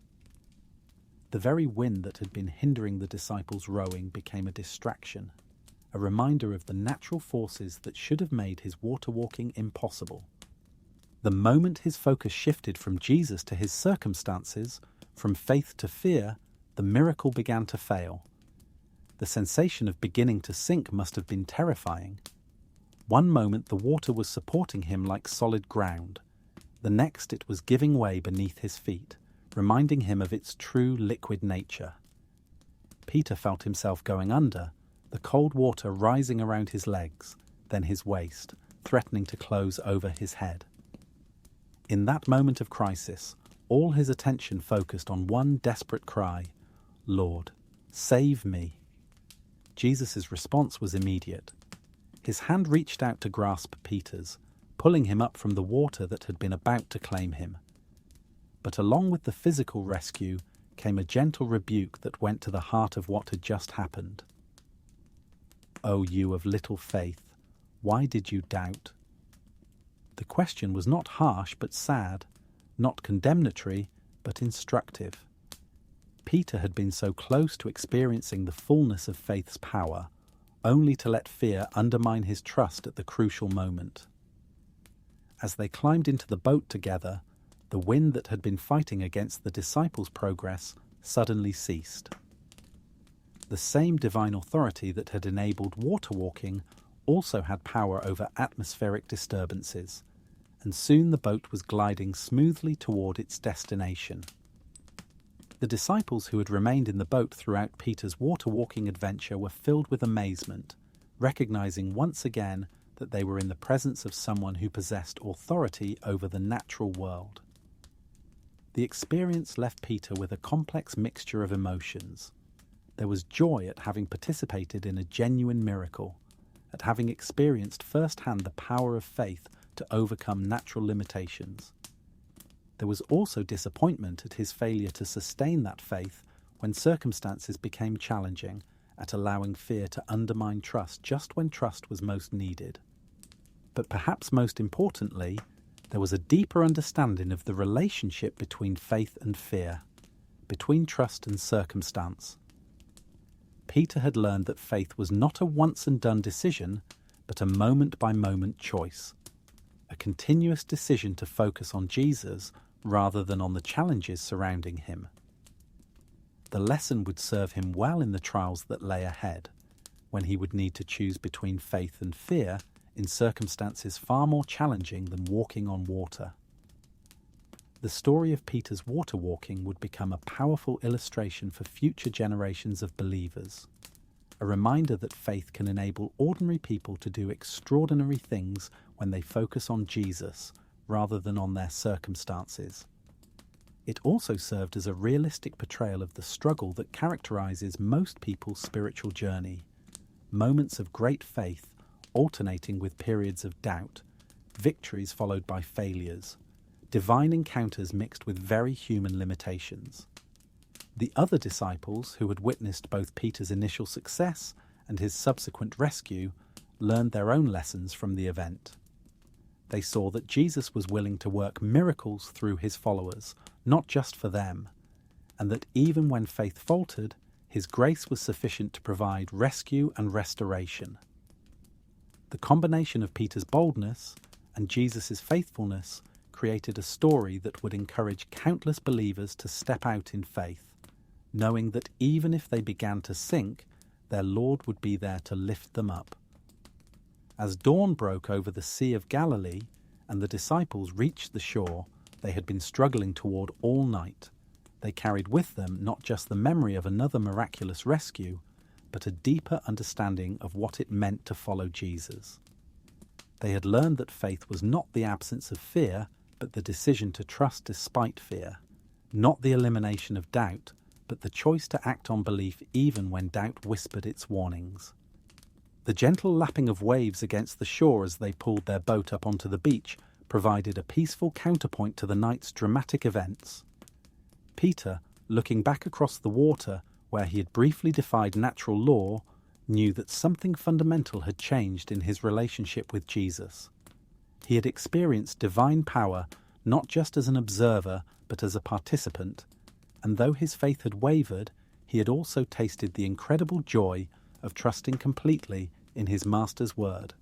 A: The very wind that had been hindering the disciples' rowing became a distraction, a reminder of the natural forces that should have made his water walking impossible. The moment his focus shifted from Jesus to his circumstances, from faith to fear, the miracle began to fail. The sensation of beginning to sink must have been terrifying. One moment the water was supporting him like solid ground. The next it was giving way beneath his feet, reminding him of its true liquid nature. Peter felt himself going under, the cold water rising around his legs, then his waist, threatening to close over his head. In that moment of crisis, all his attention focused on one desperate cry, "Lord, save me." Jesus' response was immediate. His hand reached out to grasp Peter's, pulling him up from the water that had been about to claim him. But along with the physical rescue came a gentle rebuke that went to the heart of what had just happened. "O you of little faith, why did you doubt?" The question was not harsh but sad, not condemnatory but instructive. Peter had been so close to experiencing the fullness of faith's power, only to let fear undermine his trust at the crucial moment. As they climbed into the boat together, the wind that had been fighting against the disciples' progress suddenly ceased. The same divine authority that had enabled water walking also had power over atmospheric disturbances, and soon the boat was gliding smoothly toward its destination. The disciples who had remained in the boat throughout Peter's water-walking adventure were filled with amazement, recognizing once again that they were in the presence of someone who possessed authority over the natural world. The experience left Peter with a complex mixture of emotions. There was joy at having participated in a genuine miracle, at having experienced firsthand the power of faith to overcome natural limitations. There was also disappointment at his failure to sustain that faith when circumstances became challenging, at allowing fear to undermine trust just when trust was most needed. But perhaps most importantly, there was a deeper understanding of the relationship between faith and fear, between trust and circumstance. Peter had learned that faith was not a once-and-done decision, but a moment-by-moment choice, a continuous decision to focus on Jesus rather than on the challenges surrounding him. The lesson would serve him well in the trials that lay ahead, when he would need to choose between faith and fear in circumstances far more challenging than walking on water. The story of Peter's water walking would become a powerful illustration for future generations of believers, a reminder that faith can enable ordinary people to do extraordinary things when they focus on Jesus rather than on their circumstances. It also served as a realistic portrayal of the struggle that characterizes most people's spiritual journey, moments of great faith alternating with periods of doubt, victories followed by failures, divine encounters mixed with very human limitations. The other disciples, who had witnessed both Peter's initial success and his subsequent rescue, learned their own lessons from the event. They saw that Jesus was willing to work miracles through his followers, not just for them, and that even when faith faltered, his grace was sufficient to provide rescue and restoration. The combination of Peter's boldness and Jesus' faithfulness created a story that would encourage countless believers to step out in faith, knowing that even if they began to sink, their Lord would be there to lift them up. As dawn broke over the Sea of Galilee and the disciples reached the shore they had been struggling toward all night, they carried with them not just the memory of another miraculous rescue, but a deeper understanding of what it meant to follow Jesus. They had learned that faith was not the absence of fear, but the decision to trust despite fear, not the elimination of doubt, but the choice to act on belief even when doubt whispered its warnings. The gentle lapping of waves against the shore as they pulled their boat up onto the beach provided a peaceful counterpoint to the night's dramatic events. Peter, looking back across the water where he had briefly defied natural law, knew that something fundamental had changed in his relationship with Jesus. He had experienced divine power not just as an observer but as a participant, and though his faith had wavered, he had also tasted the incredible joy of trusting completely in his Master's word.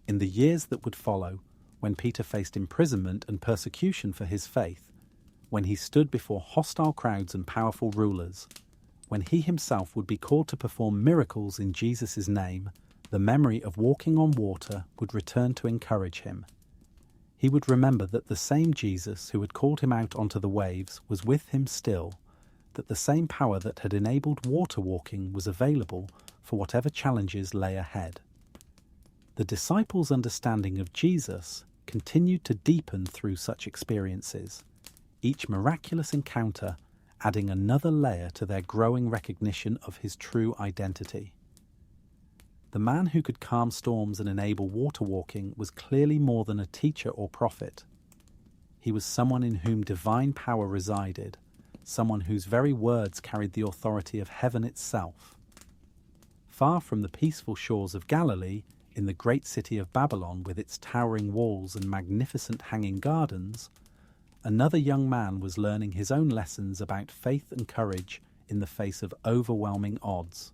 A: In the years that would follow, when Peter faced imprisonment and persecution for his faith, when he stood before hostile crowds and powerful rulers, when he himself would be called to perform miracles in Jesus' name, The memory of walking on water would return to encourage him. He would remember that the same Jesus who had called him out onto the waves was with him still, that the same power that had enabled water walking was available for whatever challenges lay ahead. The disciples' understanding of Jesus continued to deepen through such experiences, each miraculous encounter adding another layer to their growing recognition of his true identity. The man who could calm storms and enable water walking was clearly more than a teacher or prophet. He was someone in whom divine power resided, someone whose very words carried the authority of heaven itself. Far from the peaceful shores of Galilee, in the great city of Babylon with its towering walls and magnificent hanging gardens, another young man was learning his own lessons about faith and courage in the face of overwhelming odds.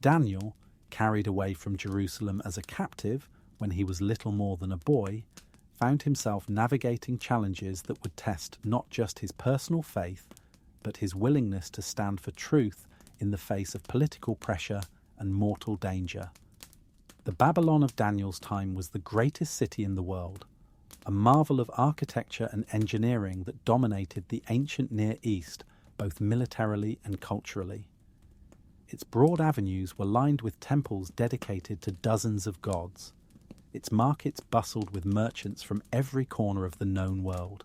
A: Daniel, carried away from Jerusalem as a captive when he was little more than a boy, found himself navigating challenges that would test not just his personal faith, but his willingness to stand for truth in the face of political pressure and mortal danger. The Babylon of Daniel's time was the greatest city in the world, a marvel of architecture and engineering that dominated the ancient Near East, both militarily and culturally. Its broad avenues were lined with temples dedicated to dozens of gods. Its markets bustled with merchants from every corner of the known world,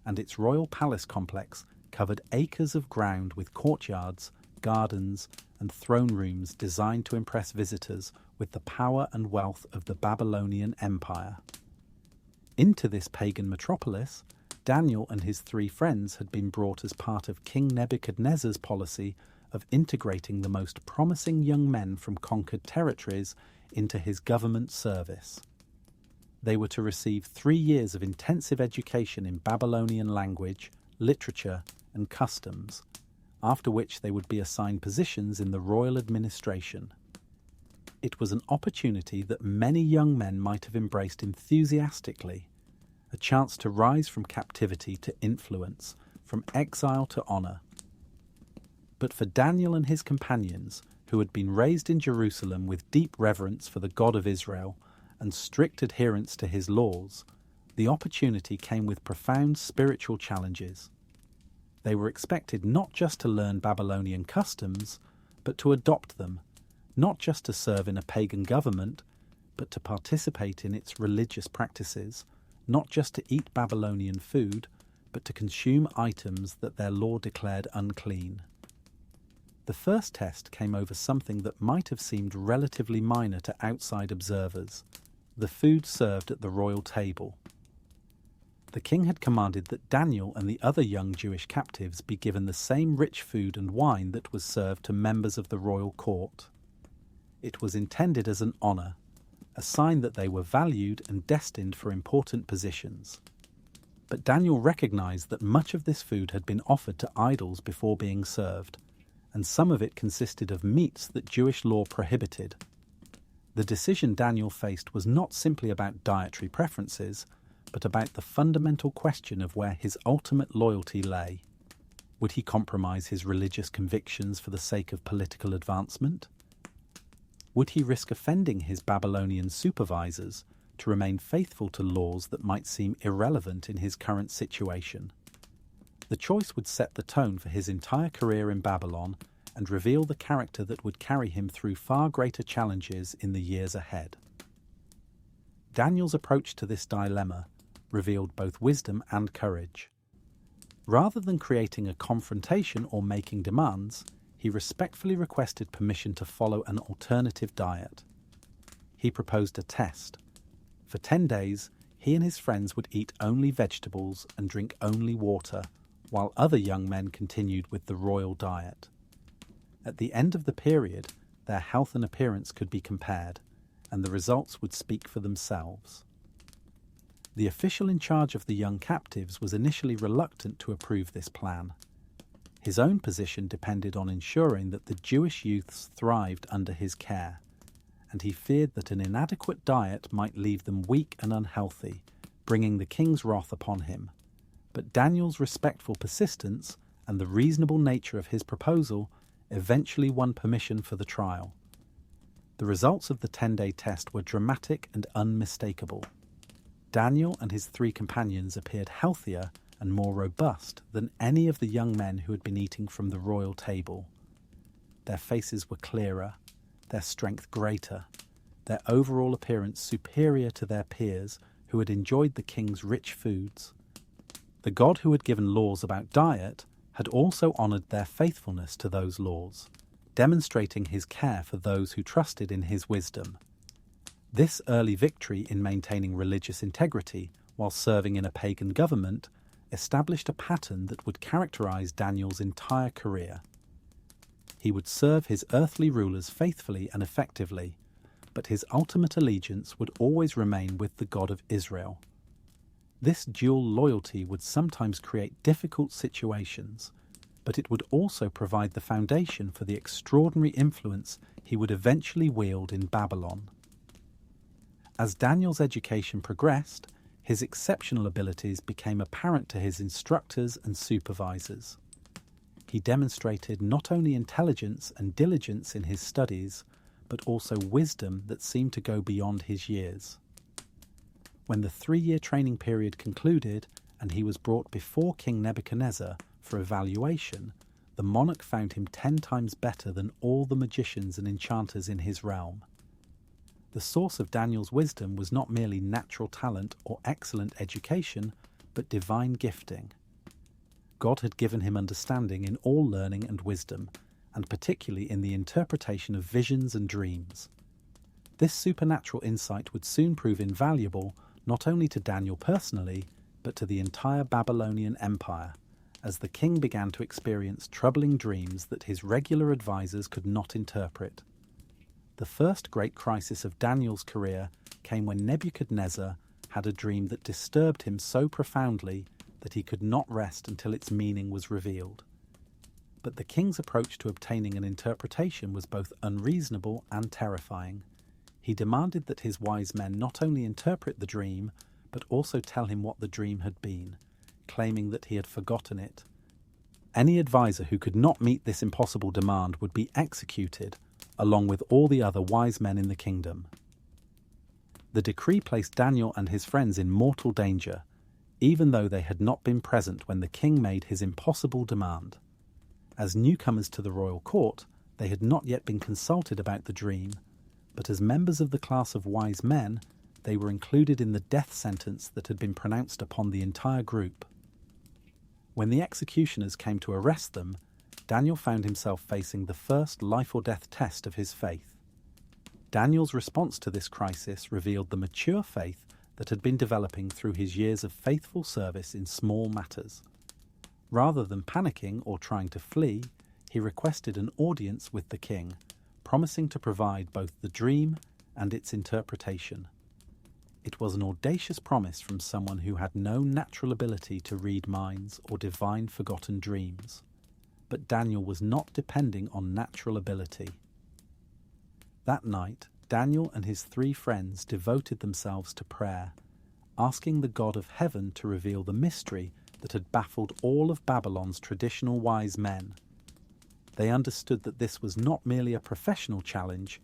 A: and its royal palace complex covered acres of ground with courtyards, gardens, and throne rooms designed to impress visitors with the power and wealth of the Babylonian Empire. Into this pagan metropolis, Daniel and his 3 friends had been brought as part of King Nebuchadnezzar's policy of integrating the most promising young men from conquered territories into his government service. They were to receive 3 years of intensive education in Babylonian language, literature, and customs, after which they would be assigned positions in the royal administration. It was an opportunity that many young men might have embraced enthusiastically, a chance to rise from captivity to influence, from exile to honor. But for Daniel and his companions, who had been raised in Jerusalem with deep reverence for the God of Israel and strict adherence to his laws, the opportunity came with profound spiritual challenges. They were expected not just to learn Babylonian customs, but to adopt them, not just to serve in a pagan government, but to participate in its religious practices, not just to eat Babylonian food, but to consume items that their law declared unclean. The first test came over something that might have seemed relatively minor to outside observers: the food served at the royal table. The king had commanded that Daniel and the other young Jewish captives be given the same rich food and wine that was served to members of the royal court. It was intended as an honor, a sign that they were valued and destined for important positions. But Daniel recognized that much of this food had been offered to idols before being served, and some of it consisted of meats that Jewish law prohibited. The decision Daniel faced was not simply about dietary preferences, but about the fundamental question of where his ultimate loyalty lay. Would he compromise his religious convictions for the sake of political advancement? Would he risk offending his Babylonian supervisors to remain faithful to laws that might seem irrelevant in his current situation? The choice would set the tone for his entire career in Babylon and reveal the character that would carry him through far greater challenges in the years ahead. Daniel's approach to this dilemma revealed both wisdom and courage. Rather than creating a confrontation or making demands, he respectfully requested permission to follow an alternative diet. He proposed a test. For 10 days, he and his friends would eat only vegetables and drink only water, while other young men continued with the royal diet. At the end of the period, their health and appearance could be compared, and the results would speak for themselves. The official in charge of the young captives was initially reluctant to approve this plan. His own position depended on ensuring that the Jewish youths thrived under his care, and he feared that an inadequate diet might leave them weak and unhealthy, bringing the king's wrath upon him. But Daniel's respectful persistence and the reasonable nature of his proposal eventually won permission for the trial. The results of the 10-day test were dramatic and unmistakable. Daniel and his 3 companions appeared healthier and more robust than any of the young men who had been eating from the royal table. Their faces were clearer, their strength greater, their overall appearance superior to their peers who had enjoyed the king's rich foods. The God who had given laws about diet had also honoured their faithfulness to those laws, demonstrating his care for those who trusted in his wisdom. This early victory in maintaining religious integrity while serving in a pagan government established a pattern that would characterize Daniel's entire career. He would serve his earthly rulers faithfully and effectively, but his ultimate allegiance would always remain with the God of Israel. This dual loyalty would sometimes create difficult situations, but it would also provide the foundation for the extraordinary influence he would eventually wield in Babylon. As Daniel's education progressed, his exceptional abilities became apparent to his instructors and supervisors. He demonstrated not only intelligence and diligence in his studies, but also wisdom that seemed to go beyond his years. When the 3-year training period concluded and he was brought before King Nebuchadnezzar for evaluation, the monarch found him 10 times better than all the magicians and enchanters in his realm. The source of Daniel's wisdom was not merely natural talent or excellent education, but divine gifting. God had given him understanding in all learning and wisdom, and particularly in the interpretation of visions and dreams. This supernatural insight would soon prove invaluable not only to Daniel personally, but to the entire Babylonian Empire, as the king began to experience troubling dreams that his regular advisors could not interpret. The first great crisis of Daniel's career came when Nebuchadnezzar had a dream that disturbed him so profoundly that he could not rest until its meaning was revealed. But the king's approach to obtaining an interpretation was both unreasonable and terrifying. He demanded that his wise men not only interpret the dream, but also tell him what the dream had been, claiming that he had forgotten it. Any advisor who could not meet this impossible demand would be executed, along with all the other wise men in the kingdom. The decree placed Daniel and his friends in mortal danger, even though they had not been present when the king made his impossible demand. As newcomers to the royal court, they had not yet been consulted about the dream, but as members of the class of wise men, they were included in the death sentence that had been pronounced upon the entire group. When the executioners came to arrest them, Daniel found himself facing the first life-or-death test of his faith. Daniel's response to this crisis revealed the mature faith that had been developing through his years of faithful service in small matters. Rather than panicking or trying to flee, he requested an audience with the king, promising to provide both the dream and its interpretation. It was an audacious promise from someone who had no natural ability to read minds or divine forgotten dreams. But Daniel was not depending on natural ability. That night, Daniel and his 3 friends devoted themselves to prayer, asking the God of heaven to reveal the mystery that had baffled all of Babylon's traditional wise men. They understood that this was not merely a professional challenge,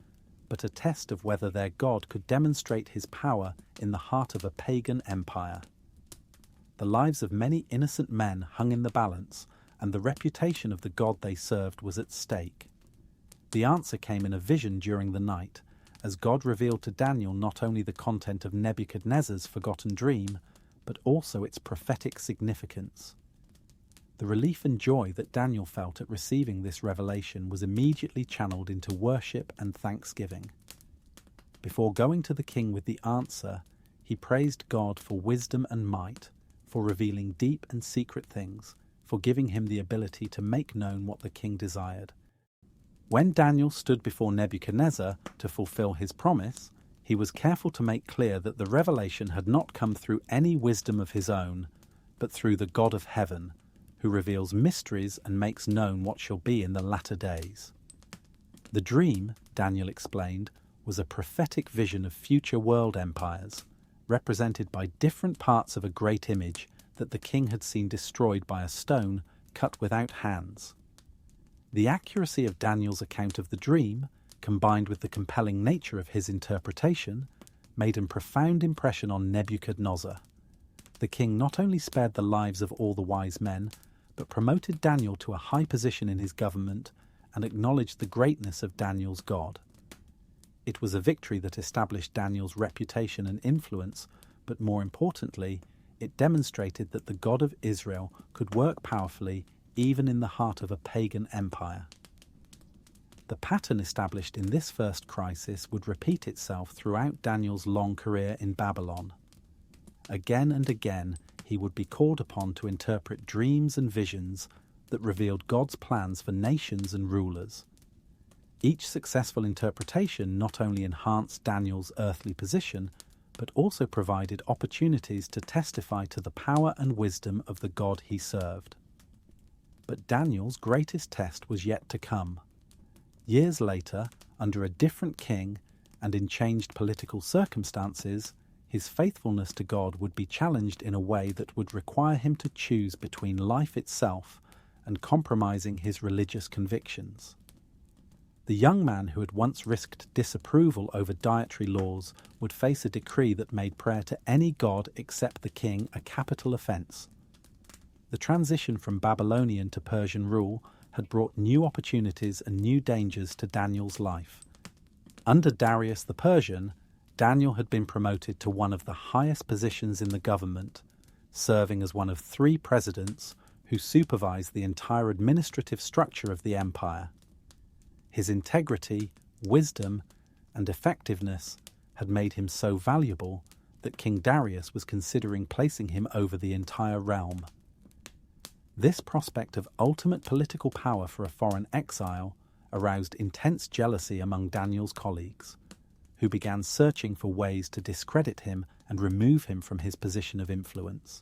A: but a test of whether their God could demonstrate his power in the heart of a pagan empire. The lives of many innocent men hung in the balance, and the reputation of the God they served was at stake. The answer came in a vision during the night, as God revealed to Daniel not only the content of Nebuchadnezzar's forgotten dream, but also its prophetic significance. The relief and joy that Daniel felt at receiving this revelation was immediately channeled into worship and thanksgiving. Before going to the king with the answer, he praised God for wisdom and might, for revealing deep and secret things, for giving him the ability to make known what the king desired. When Daniel stood before Nebuchadnezzar to fulfill his promise, he was careful to make clear that the revelation had not come through any wisdom of his own, but through the God of heaven, who reveals mysteries and makes known what shall be in the latter days. The dream, Daniel explained, was a prophetic vision of future world empires, represented by different parts of a great image that the king had seen destroyed by a stone cut without hands. The accuracy of Daniel's account of the dream, combined with the compelling nature of his interpretation, made a profound impression on Nebuchadnezzar. The king not only spared the lives of all the wise men, but promoted Daniel to a high position in his government and acknowledged the greatness of Daniel's God. It was a victory that established Daniel's reputation and influence, but more importantly, it demonstrated that the God of Israel could work powerfully even in the heart of a pagan empire. The pattern established in this first crisis would repeat itself throughout Daniel's long career in Babylon. Again and again, he would be called upon to interpret dreams and visions that revealed God's plans for nations and rulers. Each successful interpretation not only enhanced Daniel's earthly position, but also provided opportunities to testify to the power and wisdom of the God he served. But Daniel's greatest test was yet to come. Years later, under a different king and in changed political circumstances, his faithfulness to God would be challenged in a way that would require him to choose between life itself and compromising his religious convictions. The young man who had once risked disapproval over dietary laws would face a decree that made prayer to any god except the king a capital offense. The transition from Babylonian to Persian rule had brought new opportunities and new dangers to Daniel's life. Under Darius the Persian, Daniel had been promoted to one of the highest positions in the government, serving as one of 3 presidents who supervised the entire administrative structure of the empire. His integrity, wisdom, and effectiveness had made him so valuable that King Darius was considering placing him over the entire realm. This prospect of ultimate political power for a foreign exile aroused intense jealousy among Daniel's colleagues, who began searching for ways to discredit him and remove him from his position of influence.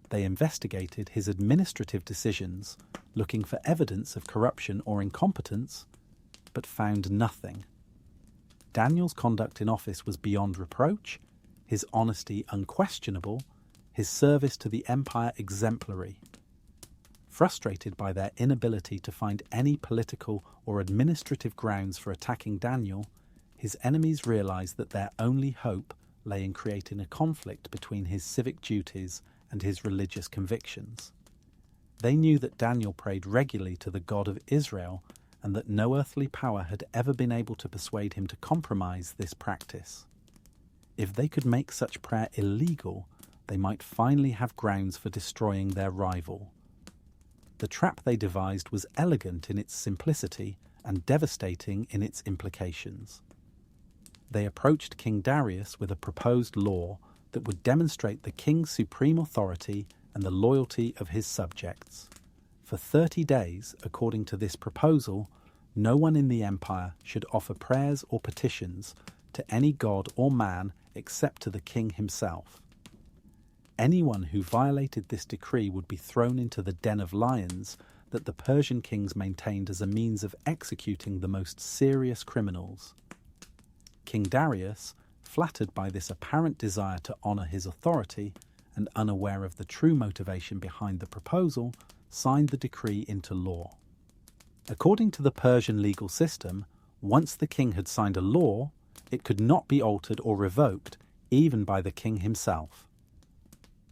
A: They investigated his administrative decisions, looking for evidence of corruption or incompetence, but found nothing. Daniel's conduct in office was beyond reproach, his honesty unquestionable, his service to the empire exemplary. Frustrated by their inability to find any political or administrative grounds for attacking Daniel, his enemies realized that their only hope lay in creating a conflict between his civic duties and his religious convictions. They knew that Daniel prayed regularly to the God of Israel and that no earthly power had ever been able to persuade him to compromise this practice. If they could make such prayer illegal, they might finally have grounds for destroying their rival. The trap they devised was elegant in its simplicity and devastating in its implications. They approached King Darius with a proposed law that would demonstrate the king's supreme authority and the loyalty of his subjects. For 30 days, according to this proposal, no one in the empire should offer prayers or petitions to any god or man except to the king himself. Anyone who violated this decree would be thrown into the den of lions that the Persian kings maintained as a means of executing the most serious criminals. King Darius, flattered by this apparent desire to honour his authority and unaware of the true motivation behind the proposal, signed the decree into law. According to the Persian legal system, once the king had signed a law, it could not be altered or revoked, even by the king himself.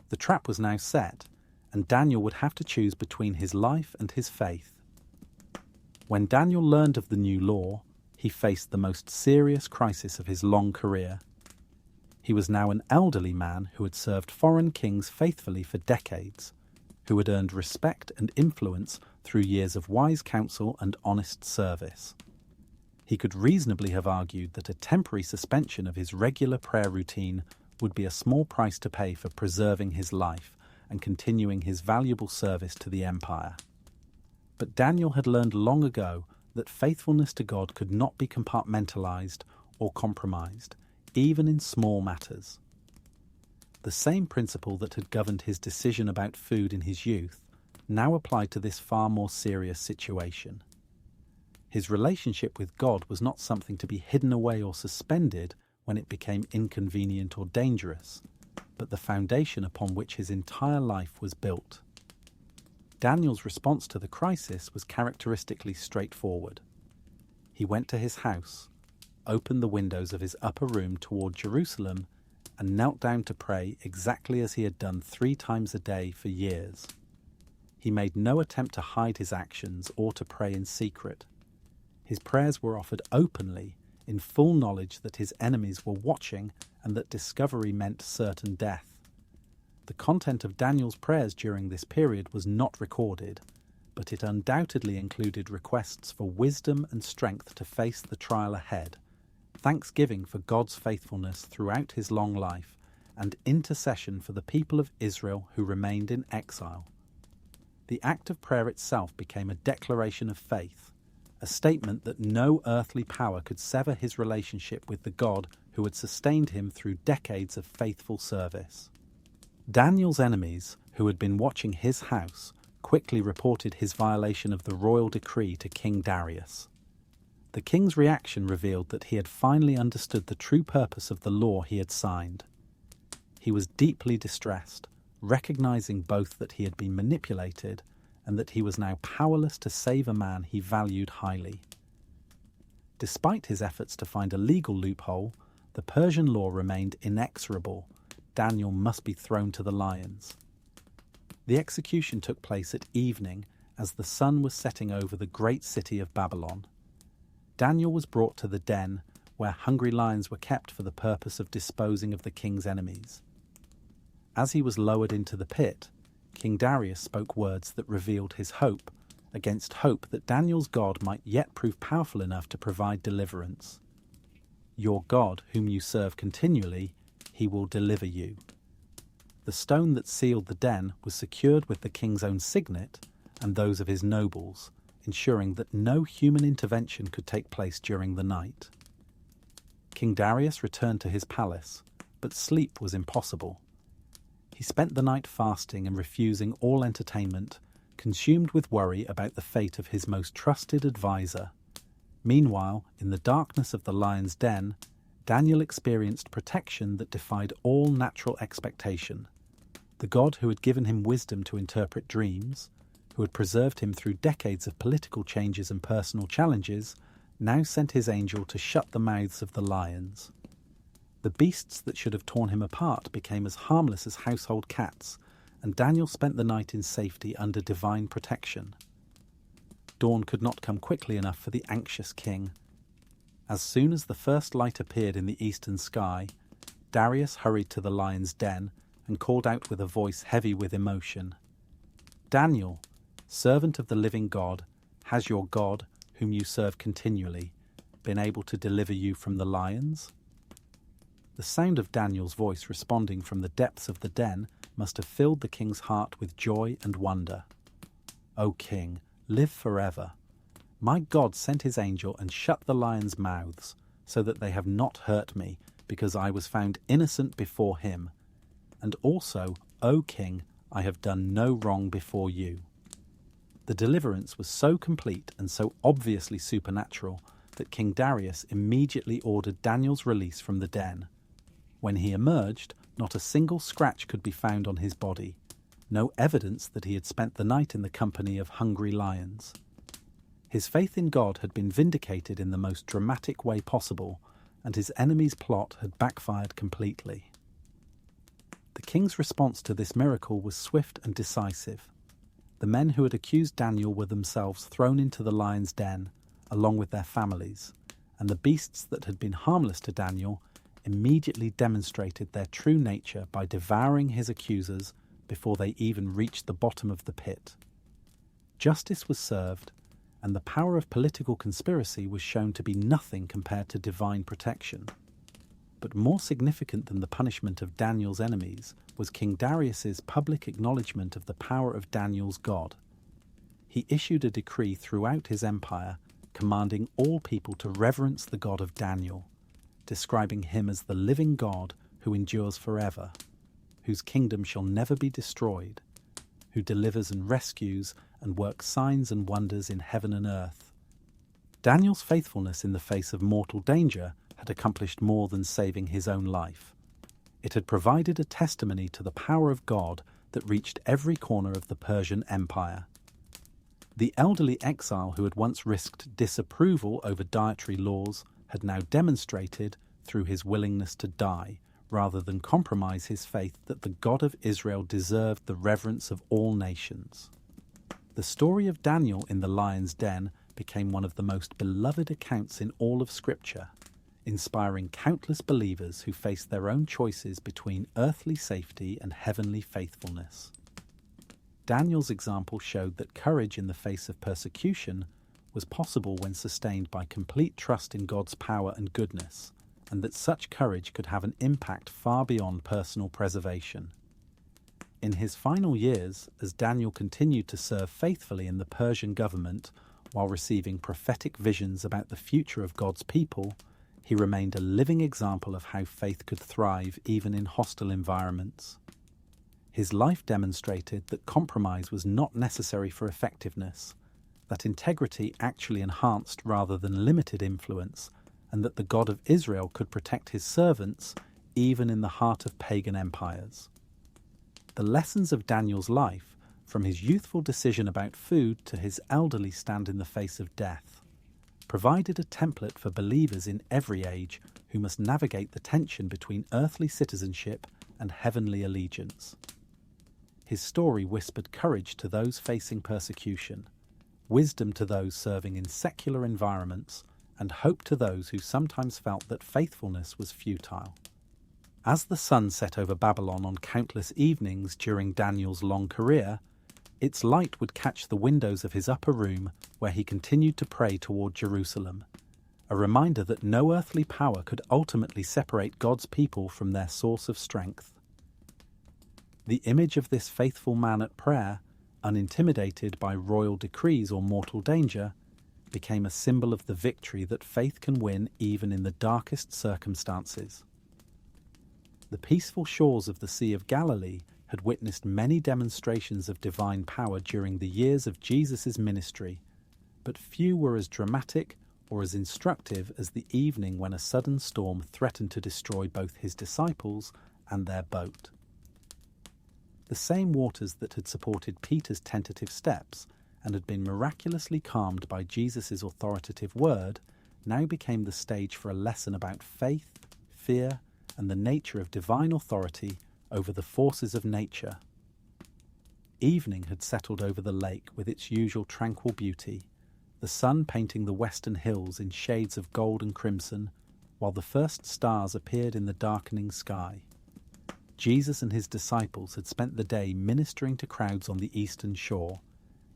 A: The trap was now set, and Daniel would have to choose between his life and his faith. When Daniel learned of the new law, he faced the most serious crisis of his long career. He was now an elderly man who had served foreign kings faithfully for decades, who had earned respect and influence through years of wise counsel and honest service. He could reasonably have argued that a temporary suspension of his regular prayer routine would be a small price to pay for preserving his life and continuing his valuable service to the empire. But Daniel had learned long ago that faithfulness to God could not be compartmentalized or compromised, even in small matters. The same principle that had governed his decision about food in his youth now applied to this far more serious situation. His relationship with God was not something to be hidden away or suspended when it became inconvenient or dangerous, but the foundation upon which his entire life was built. Daniel's response to the crisis was characteristically straightforward. he went to his house, opened the windows of his upper room toward Jerusalem, and knelt down to pray exactly as he had done 3 times a day for years. He made no attempt to hide his actions or to pray in secret. His prayers were offered openly, in full knowledge that his enemies were watching and that discovery meant certain death. The content of Daniel's prayers during this period was not recorded, but it undoubtedly included requests for wisdom and strength to face the trial ahead, thanksgiving for God's faithfulness throughout his long life, and intercession for the people of Israel who remained in exile. The act of prayer itself became a declaration of faith, a statement that no earthly power could sever his relationship with the God who had sustained him through decades of faithful service. Daniel's enemies, who had been watching his house, quickly reported his violation of the royal decree to King Darius. The king's reaction revealed that he had finally understood the true purpose of the law he had signed. He was deeply distressed, recognizing both that he had been manipulated and that he was now powerless to save a man he valued highly. Despite his efforts to find a legal loophole, the Persian law remained inexorable. Daniel must be thrown to the lions. The execution took place at evening as the sun was setting over the great city of Babylon. Daniel was brought to the den where hungry lions were kept for the purpose of disposing of the king's enemies. As he was lowered into the pit, King Darius spoke words that revealed his hope, against hope that Daniel's God might yet prove powerful enough to provide deliverance. Your God, whom you serve continually, he will deliver you. The stone that sealed the den was secured with the king's own signet and those of his nobles, ensuring that no human intervention could take place during the night. King Darius returned to his palace, but sleep was impossible. He spent the night fasting and refusing all entertainment, consumed with worry about the fate of his most trusted advisor. Meanwhile, in the darkness of the lion's den, Daniel experienced protection that defied all natural expectation. The God who had given him wisdom to interpret dreams, who had preserved him through decades of political changes and personal challenges, now sent his angel to shut the mouths of the lions. The beasts that should have torn him apart became as harmless as household cats, and Daniel spent the night in safety under divine protection. Dawn could not come quickly enough for the anxious king. As soon as the first light appeared in the eastern sky, Darius hurried to the lion's den and called out with a voice heavy with emotion, "Daniel, servant of the living God, has your God, whom you serve continually, been able to deliver you from the lions?" The sound of Daniel's voice responding from the depths of the den must have filled the king's heart with joy and wonder. "O king, live forever. My God sent his angel and shut the lions' mouths, so that they have not hurt me, because I was found innocent before him. And also, O king, I have done no wrong before you." The deliverance was so complete and so obviously supernatural that King Darius immediately ordered Daniel's release from the den. When he emerged, not a single scratch could be found on his body, no evidence that he had spent the night in the company of hungry lions. His faith in God had been vindicated in the most dramatic way possible, and his enemy's plot had backfired completely. The king's response to this miracle was swift and decisive. The men who had accused Daniel were themselves thrown into the lion's den, along with their families, and the beasts that had been harmless to Daniel immediately demonstrated their true nature by devouring his accusers before they even reached the bottom of the pit. Justice was served, and the power of political conspiracy was shown to be nothing compared to divine protection. But more significant than the punishment of Daniel's enemies was King Darius's public acknowledgement of the power of Daniel's God. He issued a decree throughout his empire commanding all people to reverence the God of Daniel, describing him as the living God who endures forever, whose kingdom shall never be destroyed, who delivers and rescues and works signs and wonders in heaven and earth. Daniel's faithfulness in the face of mortal danger had accomplished more than saving his own life. It had provided a testimony to the power of God that reached every corner of the Persian Empire. The elderly exile who had once risked disapproval over dietary laws had now demonstrated, through his willingness to die, rather than compromise his faith, that the God of Israel deserved the reverence of all nations. The story of Daniel in the lion's den became one of the most beloved accounts in all of Scripture, inspiring countless believers who faced their own choices between earthly safety and heavenly faithfulness. Daniel's example showed that courage in the face of persecution was possible when sustained by complete trust in God's power and goodness, and that such courage could have an impact far beyond personal preservation. In his final years, as Daniel continued to serve faithfully in the Persian government while receiving prophetic visions about the future of God's people, he remained a living example of how faith could thrive even in hostile environments. His life demonstrated that compromise was not necessary for effectiveness, that integrity actually enhanced rather than limited influence, and that the God of Israel could protect his servants even in the heart of pagan empires. The lessons of Daniel's life, from his youthful decision about food to his elderly stand in the face of death, provided a template for believers in every age who must navigate the tension between earthly citizenship and heavenly allegiance. His story whispered courage to those facing persecution, wisdom to those serving in secular environments, and hope to those who sometimes felt that faithfulness was futile. As the sun set over Babylon on countless evenings during Daniel's long career, its light would catch the windows of his upper room where he continued to pray toward Jerusalem, a reminder that no earthly power could ultimately separate God's people from their source of strength. The image of this faithful man at prayer, unintimidated by royal decrees or mortal danger, became a symbol of the victory that faith can win even in the darkest circumstances. The peaceful shores of the Sea of Galilee had witnessed many demonstrations of divine power during the years of Jesus' ministry, but few were as dramatic or as instructive as the evening when a sudden storm threatened to destroy both his disciples and their boat. The same waters that had supported Peter's tentative steps and had been miraculously calmed by Jesus' authoritative word now became the stage for a lesson about faith, fear, and the nature of divine authority over the forces of nature. Evening had settled over the lake with its usual tranquil beauty, the sun painting the western hills in shades of gold and crimson, while the first stars appeared in the darkening sky. Jesus and his disciples had spent the day ministering to crowds on the eastern shore,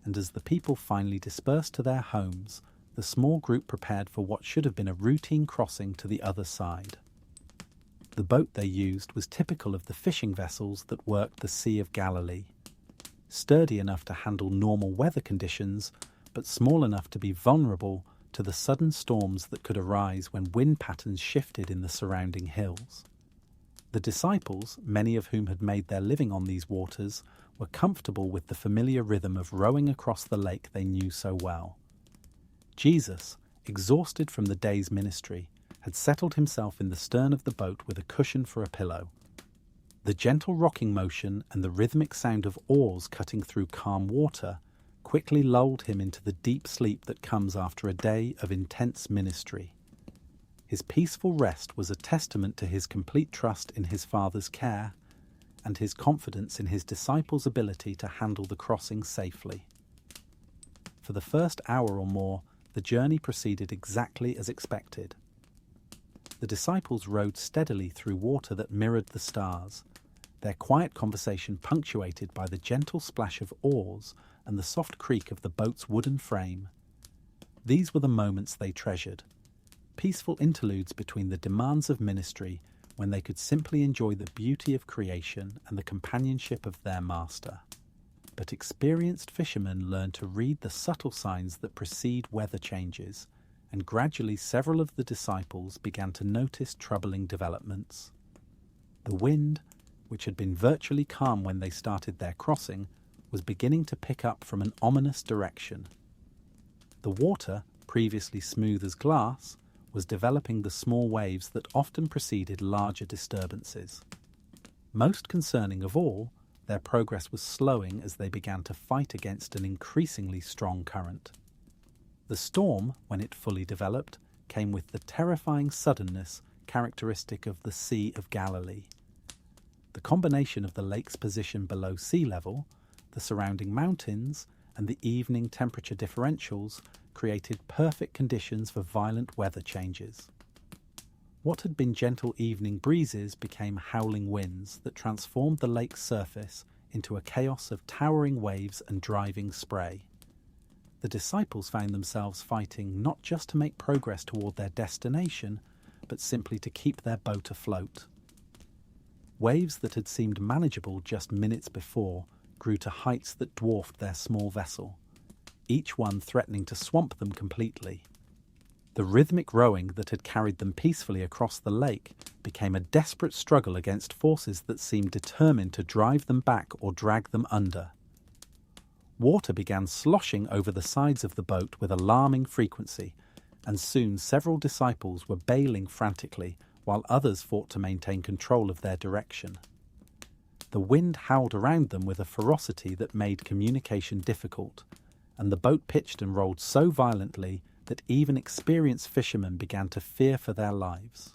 A: and as the people finally dispersed to their homes, the small group prepared for what should have been a routine crossing to the other side. The boat they used was typical of the fishing vessels that worked the Sea of Galilee, sturdy enough to handle normal weather conditions, but small enough to be vulnerable to the sudden storms that could arise when wind patterns shifted in the surrounding hills. The disciples, many of whom had made their living on these waters, were comfortable with the familiar rhythm of rowing across the lake they knew so well. Jesus, exhausted from the day's ministry, had settled himself in the stern of the boat with a cushion for a pillow. The gentle rocking motion and the rhythmic sound of oars cutting through calm water quickly lulled him into the deep sleep that comes after a day of intense ministry. His peaceful rest was a testament to his complete trust in his Father's care and his confidence in his disciples' ability to handle the crossing safely. For the first hour or more, the journey proceeded exactly as expected. The disciples rowed steadily through water that mirrored the stars, their quiet conversation punctuated by the gentle splash of oars and the soft creak of the boat's wooden frame. These were the moments they treasured, peaceful interludes between the demands of ministry when they could simply enjoy the beauty of creation and the companionship of their master. But experienced fishermen learned to read the subtle signs that precede weather changes, and gradually several of the disciples began to notice troubling developments. The wind, which had been virtually calm when they started their crossing, was beginning to pick up from an ominous direction. The water, previously smooth as glass, was developing the small waves that often preceded larger disturbances. Most concerning of all their progress was slowing as they began to fight against an increasingly strong current. The storm, when it fully developed, came with the terrifying suddenness characteristic of the Sea of Galilee. The combination of the lake's position below sea level, the surrounding mountains, and the evening temperature differentials created perfect conditions for violent weather changes. What had been gentle evening breezes became howling winds that transformed the lake's surface into a chaos of towering waves and driving spray. The disciples found themselves fighting not just to make progress toward their destination, but simply to keep their boat afloat. Waves that had seemed manageable just minutes before grew to heights that dwarfed their small vessel, each one threatening to swamp them completely. The rhythmic rowing that had carried them peacefully across the lake became a desperate struggle against forces that seemed determined to drive them back or drag them under. Water began sloshing over the sides of the boat with alarming frequency, and soon several disciples were bailing frantically while others fought to maintain control of their direction. The wind howled around them with a ferocity that made communication difficult, and the boat pitched and rolled so violently that even experienced fishermen began to fear for their lives.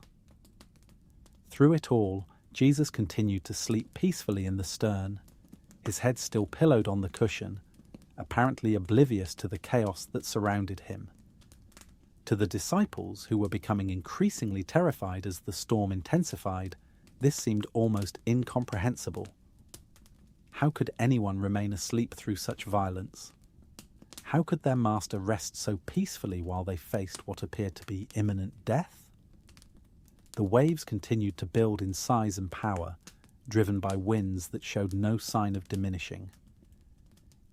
A: Through it all, Jesus continued to sleep peacefully in the stern, his head still pillowed on the cushion, apparently oblivious to the chaos that surrounded him. To the disciples, who were becoming increasingly terrified as the storm intensified, this seemed almost incomprehensible. How could anyone remain asleep through such violence? How could their master rest so peacefully while they faced what appeared to be imminent death? The waves continued to build in size and power, driven by winds that showed no sign of diminishing.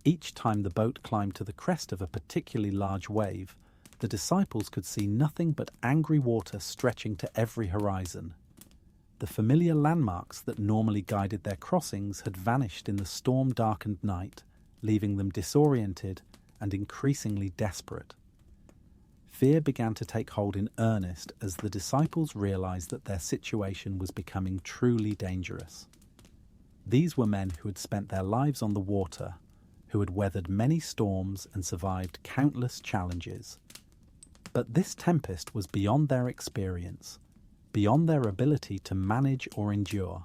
A: Each time the boat climbed to the crest of a particularly large wave, the disciples could see nothing but angry water stretching to every horizon. The familiar landmarks that normally guided their crossings had vanished in the storm-darkened night, leaving them disoriented and increasingly desperate. Fear began to take hold in earnest as the disciples realized that their situation was becoming truly dangerous. These were men who had spent their lives on the water, who had weathered many storms and survived countless challenges. But this tempest was beyond their experience, beyond their ability to manage or endure.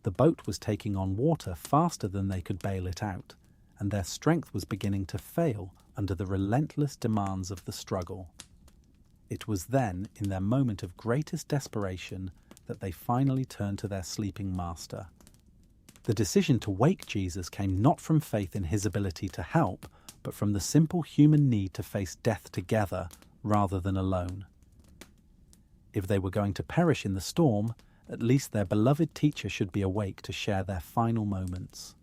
A: The boat was taking on water faster than they could bail it out, and their strength was beginning to fail under the relentless demands of the struggle. It was then, in their moment of greatest desperation, that they finally turned to their sleeping master. The decision to wake Jesus came not from faith in his ability to help, but from the simple human need to face death together rather than alone. If they were going to perish in the storm, at least their beloved teacher should be awake to share their final moments.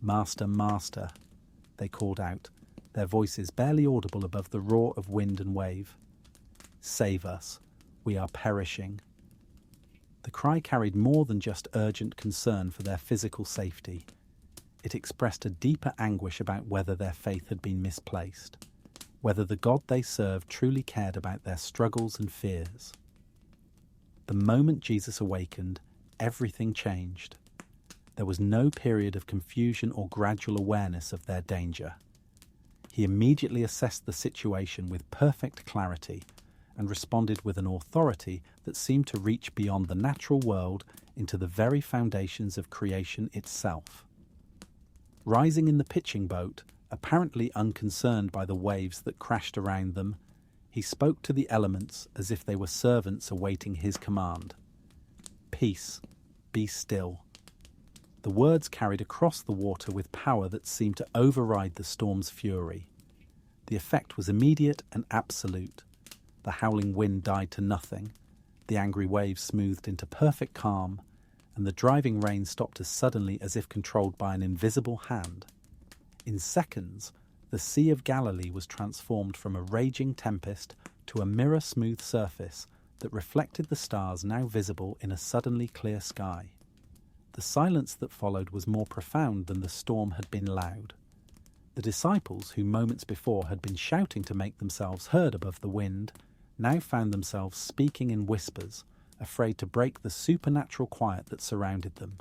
A: "Master, Master," they called out, their voices barely audible above the roar of wind and wave. "Save us, we are perishing." The cry carried more than just urgent concern for their physical safety. It expressed a deeper anguish about whether their faith had been misplaced, whether the God they served truly cared about their struggles and fears. The moment Jesus awakened, everything changed. There was no period of confusion or gradual awareness of their danger. He immediately assessed the situation with perfect clarity and responded with an authority that seemed to reach beyond the natural world into the very foundations of creation itself. Rising in the pitching boat, apparently unconcerned by the waves that crashed around them, he spoke to the elements as if they were servants awaiting his command. "Peace, be still." The words carried across the water with power that seemed to override the storm's fury. The effect was immediate and absolute. The howling wind died to nothing, the angry waves smoothed into perfect calm, and the driving rain stopped as suddenly as if controlled by an invisible hand. In seconds, the Sea of Galilee was transformed from a raging tempest to a mirror-smooth surface that reflected the stars now visible in a suddenly clear sky. The silence that followed was more profound than the storm had been loud. The disciples, who moments before had been shouting to make themselves heard above the wind, now found themselves speaking in whispers, afraid to break the supernatural quiet that surrounded them.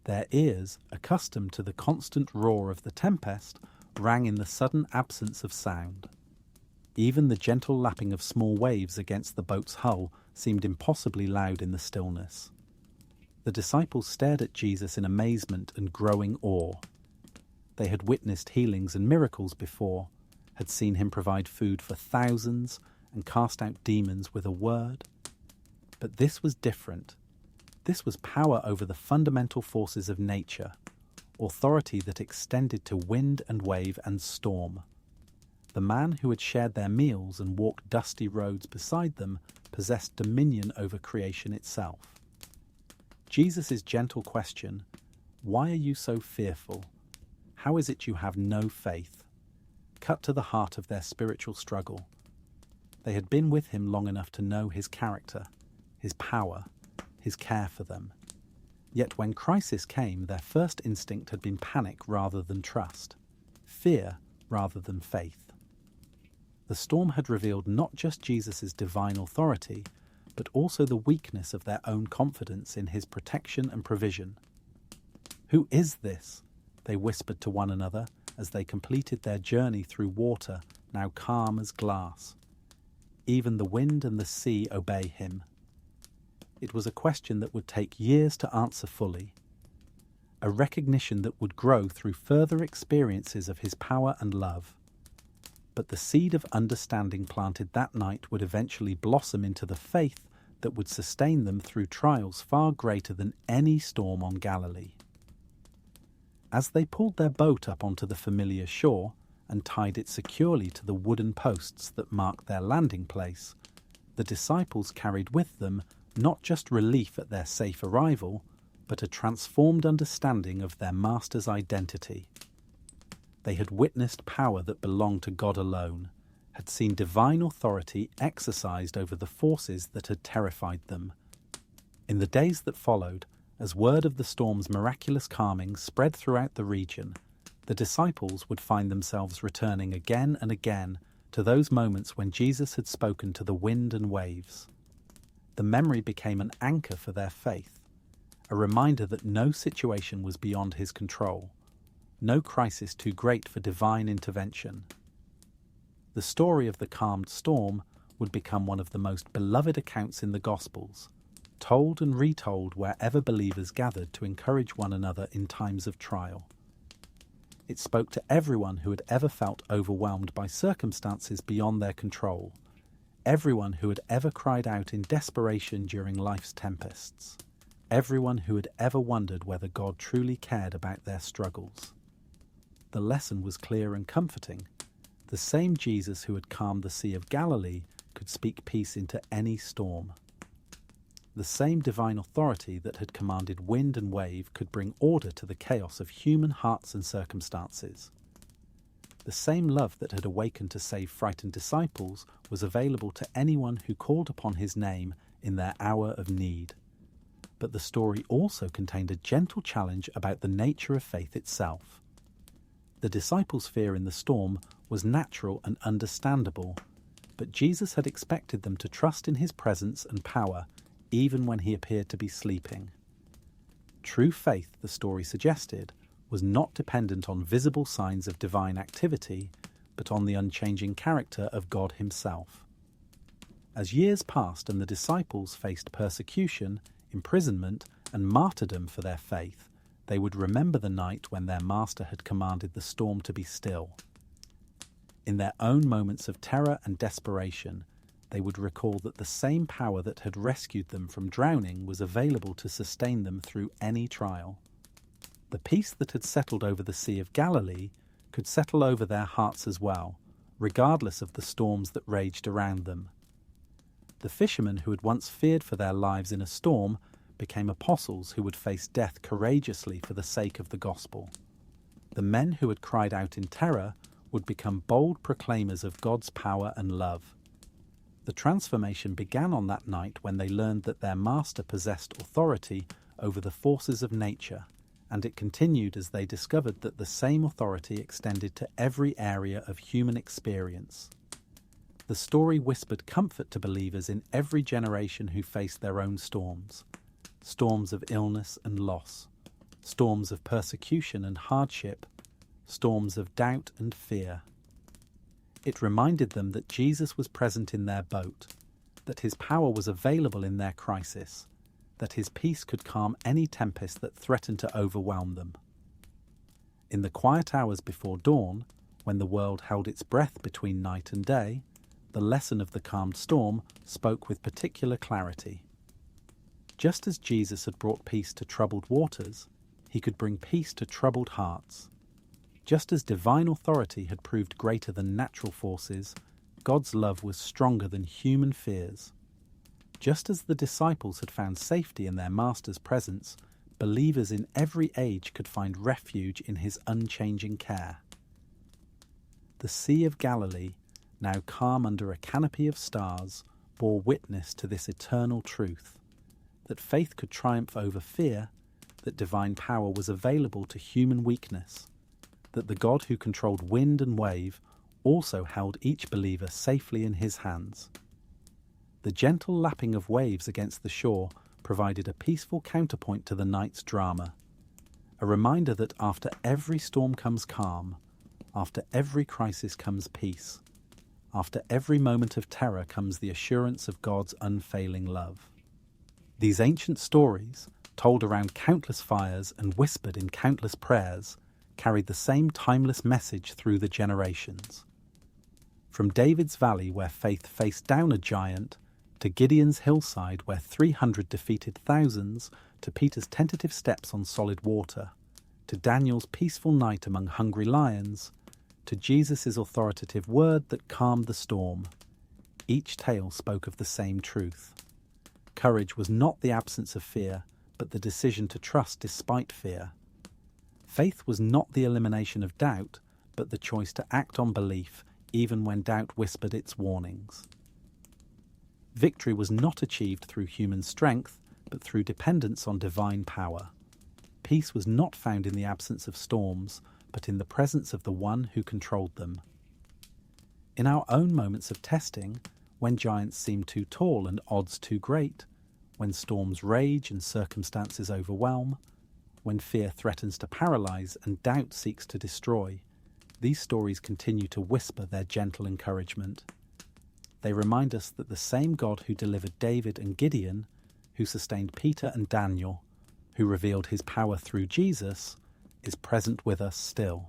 A: Their ears, accustomed to the constant roar of the tempest, rang in the sudden absence of sound. Even the gentle lapping of small waves against the boat's hull seemed impossibly loud in the stillness. The disciples stared at Jesus in amazement and growing awe. They had witnessed healings and miracles before, had seen him provide food for thousands and cast out demons with a word. But this was different. This was power over the fundamental forces of nature, authority that extended to wind and wave and storm. The man who had shared their meals and walked dusty roads beside them possessed dominion over creation itself. Jesus' gentle question, "Why are you so fearful? How is it you have no faith?" cut to the heart of their spiritual struggle. They had been with him long enough to know his character, his power, his care for them. Yet when crisis came, their first instinct had been panic rather than trust, fear rather than faith. The storm had revealed not just Jesus' divine authority, but also the weakness of their own confidence in his protection and provision. "Who is this?" they whispered to one another as they completed their journey through water now calm as glass. Even the wind and the sea obey him. It was a question that would take years to answer fully, a recognition that would grow through further experiences of his power and love. But the seed of understanding planted that night would eventually blossom into the faith that would sustain them through trials far greater than any storm on Galilee. As they pulled their boat up onto the familiar shore and tied it securely to the wooden posts that marked their landing place, the disciples carried with them not just relief at their safe arrival, but a transformed understanding of their master's identity. They had witnessed power that belonged to God alone, had seen divine authority exercised over the forces that had terrified them. In the days that followed, as word of the storm's miraculous calming spread throughout the region, the disciples would find themselves returning again and again to those moments when Jesus had spoken to the wind and waves. The memory became an anchor for their faith, a reminder that no situation was beyond his control, no crisis too great for divine intervention. The story of the calmed storm would become one of the most beloved accounts in the Gospels, told and retold wherever believers gathered to encourage one another in times of trial. It spoke to everyone who had ever felt overwhelmed by circumstances beyond their control, everyone who had ever cried out in desperation during life's tempests, everyone who had ever wondered whether God truly cared about their struggles. The lesson was clear and comforting. The same Jesus who had calmed the Sea of Galilee could speak peace into any storm. The same divine authority that had commanded wind and wave could bring order to the chaos of human hearts and circumstances. The same love that had awakened to save frightened disciples was available to anyone who called upon his name in their hour of need. But the story also contained a gentle challenge about the nature of faith itself. The disciples' fear in the storm was natural and understandable, but Jesus had expected them to trust in his presence and power, even when he appeared to be sleeping. True faith, the story suggested, was not dependent on visible signs of divine activity, but on the unchanging character of God himself. As years passed and the disciples faced persecution, imprisonment, and martyrdom for their faith, they would remember the night when their master had commanded the storm to be still. In their own moments of terror and desperation, they would recall that the same power that had rescued them from drowning was available to sustain them through any trial. The peace that had settled over the Sea of Galilee could settle over their hearts as well, regardless of the storms that raged around them. The fishermen who had once feared for their lives in a storm became apostles who would face death courageously for the sake of the gospel. The men who had cried out in terror would become bold proclaimers of God's power and love. The transformation began on that night when they learned that their master possessed authority over the forces of nature, and it continued as they discovered that the same authority extended to every area of human experience. The story whispered comfort to believers in every generation who faced their own storms of illness and loss, storms of persecution and hardship, storms of doubt and fear. It reminded them that Jesus was present in their boat, that his power was available in their crisis, that his peace could calm any tempest that threatened to overwhelm them. In the quiet hours before dawn, when the world held its breath between night and day, the lesson of the calmed storm spoke with particular clarity. Just as Jesus had brought peace to troubled waters, he could bring peace to troubled hearts. Just as divine authority had proved greater than natural forces, God's love was stronger than human fears. Just as the disciples had found safety in their Master's presence, believers in every age could find refuge in his unchanging care. The Sea of Galilee, now calm under a canopy of stars, bore witness to this eternal truth, that faith could triumph over fear, that divine power was available to human weakness, that the God who controlled wind and wave also held each believer safely in his hands. The gentle lapping of waves against the shore provided a peaceful counterpoint to the night's drama, a reminder that after every storm comes calm, after every crisis comes peace, after every moment of terror comes the assurance of God's unfailing love. These ancient stories, told around countless fires and whispered in countless prayers, carried the same timeless message through the generations. From David's valley, where faith faced down a giant, to Gideon's hillside, where 300 defeated thousands, to Peter's tentative steps on solid water, to Daniel's peaceful night among hungry lions, to Jesus' authoritative word that calmed the storm. Each tale spoke of the same truth. Courage was not the absence of fear, but the decision to trust despite fear. Faith was not the elimination of doubt, but the choice to act on belief, even when doubt whispered its warnings. Victory was not achieved through human strength, but through dependence on divine power. Peace was not found in the absence of storms, but in the presence of the one who controlled them. In our own moments of testing, when giants seem too tall and odds too great, when storms rage and circumstances overwhelm, when fear threatens to paralyze and doubt seeks to destroy, these stories continue to whisper their gentle encouragement. They remind us that the same God who delivered David and Gideon, who sustained Peter and Daniel, who revealed his power through Jesus, is present with us still.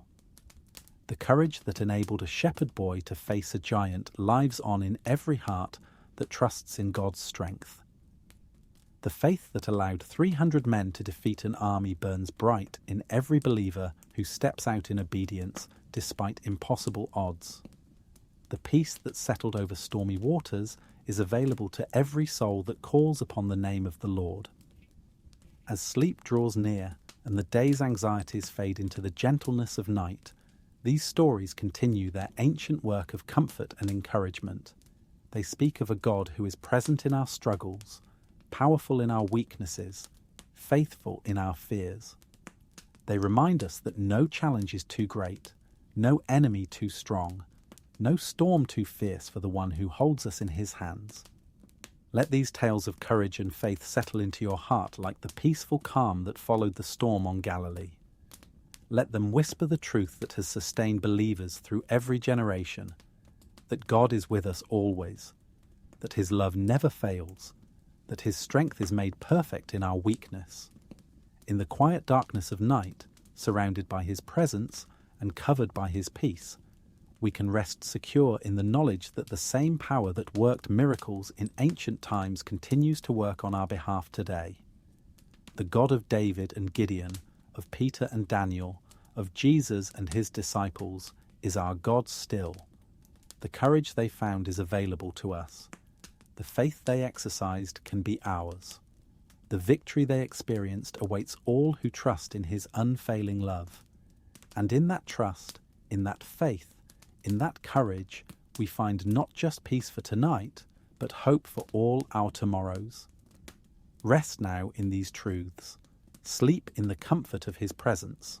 A: The courage that enabled a shepherd boy to face a giant lives on in every heart that trusts in God's strength. The faith that allowed 300 men to defeat an army burns bright in every believer who steps out in obedience despite impossible odds. The peace that settled over stormy waters is available to every soul that calls upon the name of the Lord. As sleep draws near and the day's anxieties fade into the gentleness of night, these stories continue their ancient work of comfort and encouragement. They speak of a God who is present in our struggles, powerful in our weaknesses, faithful in our fears. They remind us that no challenge is too great, no enemy too strong, no storm too fierce for the one who holds us in his hands. Let these tales of courage and faith settle into your heart like the peaceful calm that followed the storm on Galilee. Let them whisper the truth that has sustained believers through every generation, that God is with us always, that his love never fails, that his strength is made perfect in our weakness. In the quiet darkness of night, surrounded by his presence and covered by his peace, we can rest secure in the knowledge that the same power that worked miracles in ancient times continues to work on our behalf today. The God of David and Gideon, of Peter and Daniel, of Jesus and his disciples, is our God still. The courage they found is available to us. The faith they exercised can be ours. The victory they experienced awaits all who trust in his unfailing love. And in that trust, in that faith, in that courage, we find not just peace for tonight, but hope for all our tomorrows. Rest now in these truths. Sleep in the comfort of his presence.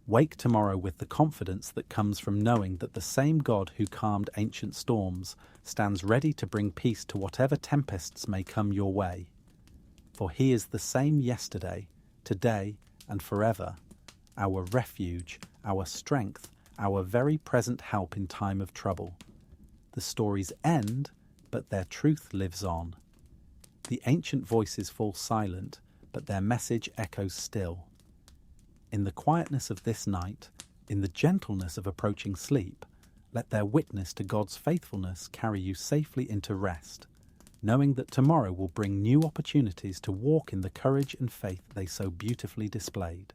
A: Wake tomorrow with the confidence that comes from knowing that the same God who calmed ancient storms stands ready to bring peace to whatever tempests may come your way. For he is the same yesterday, today, and forever, our refuge, our strength, our very present help in time of trouble. The stories end, but their truth lives on. The ancient voices fall silent, but their message echoes still. In the quietness of this night, in the gentleness of approaching sleep, let their witness to God's faithfulness carry you safely into rest, knowing that tomorrow will bring new opportunities to walk in the courage and faith they so beautifully displayed.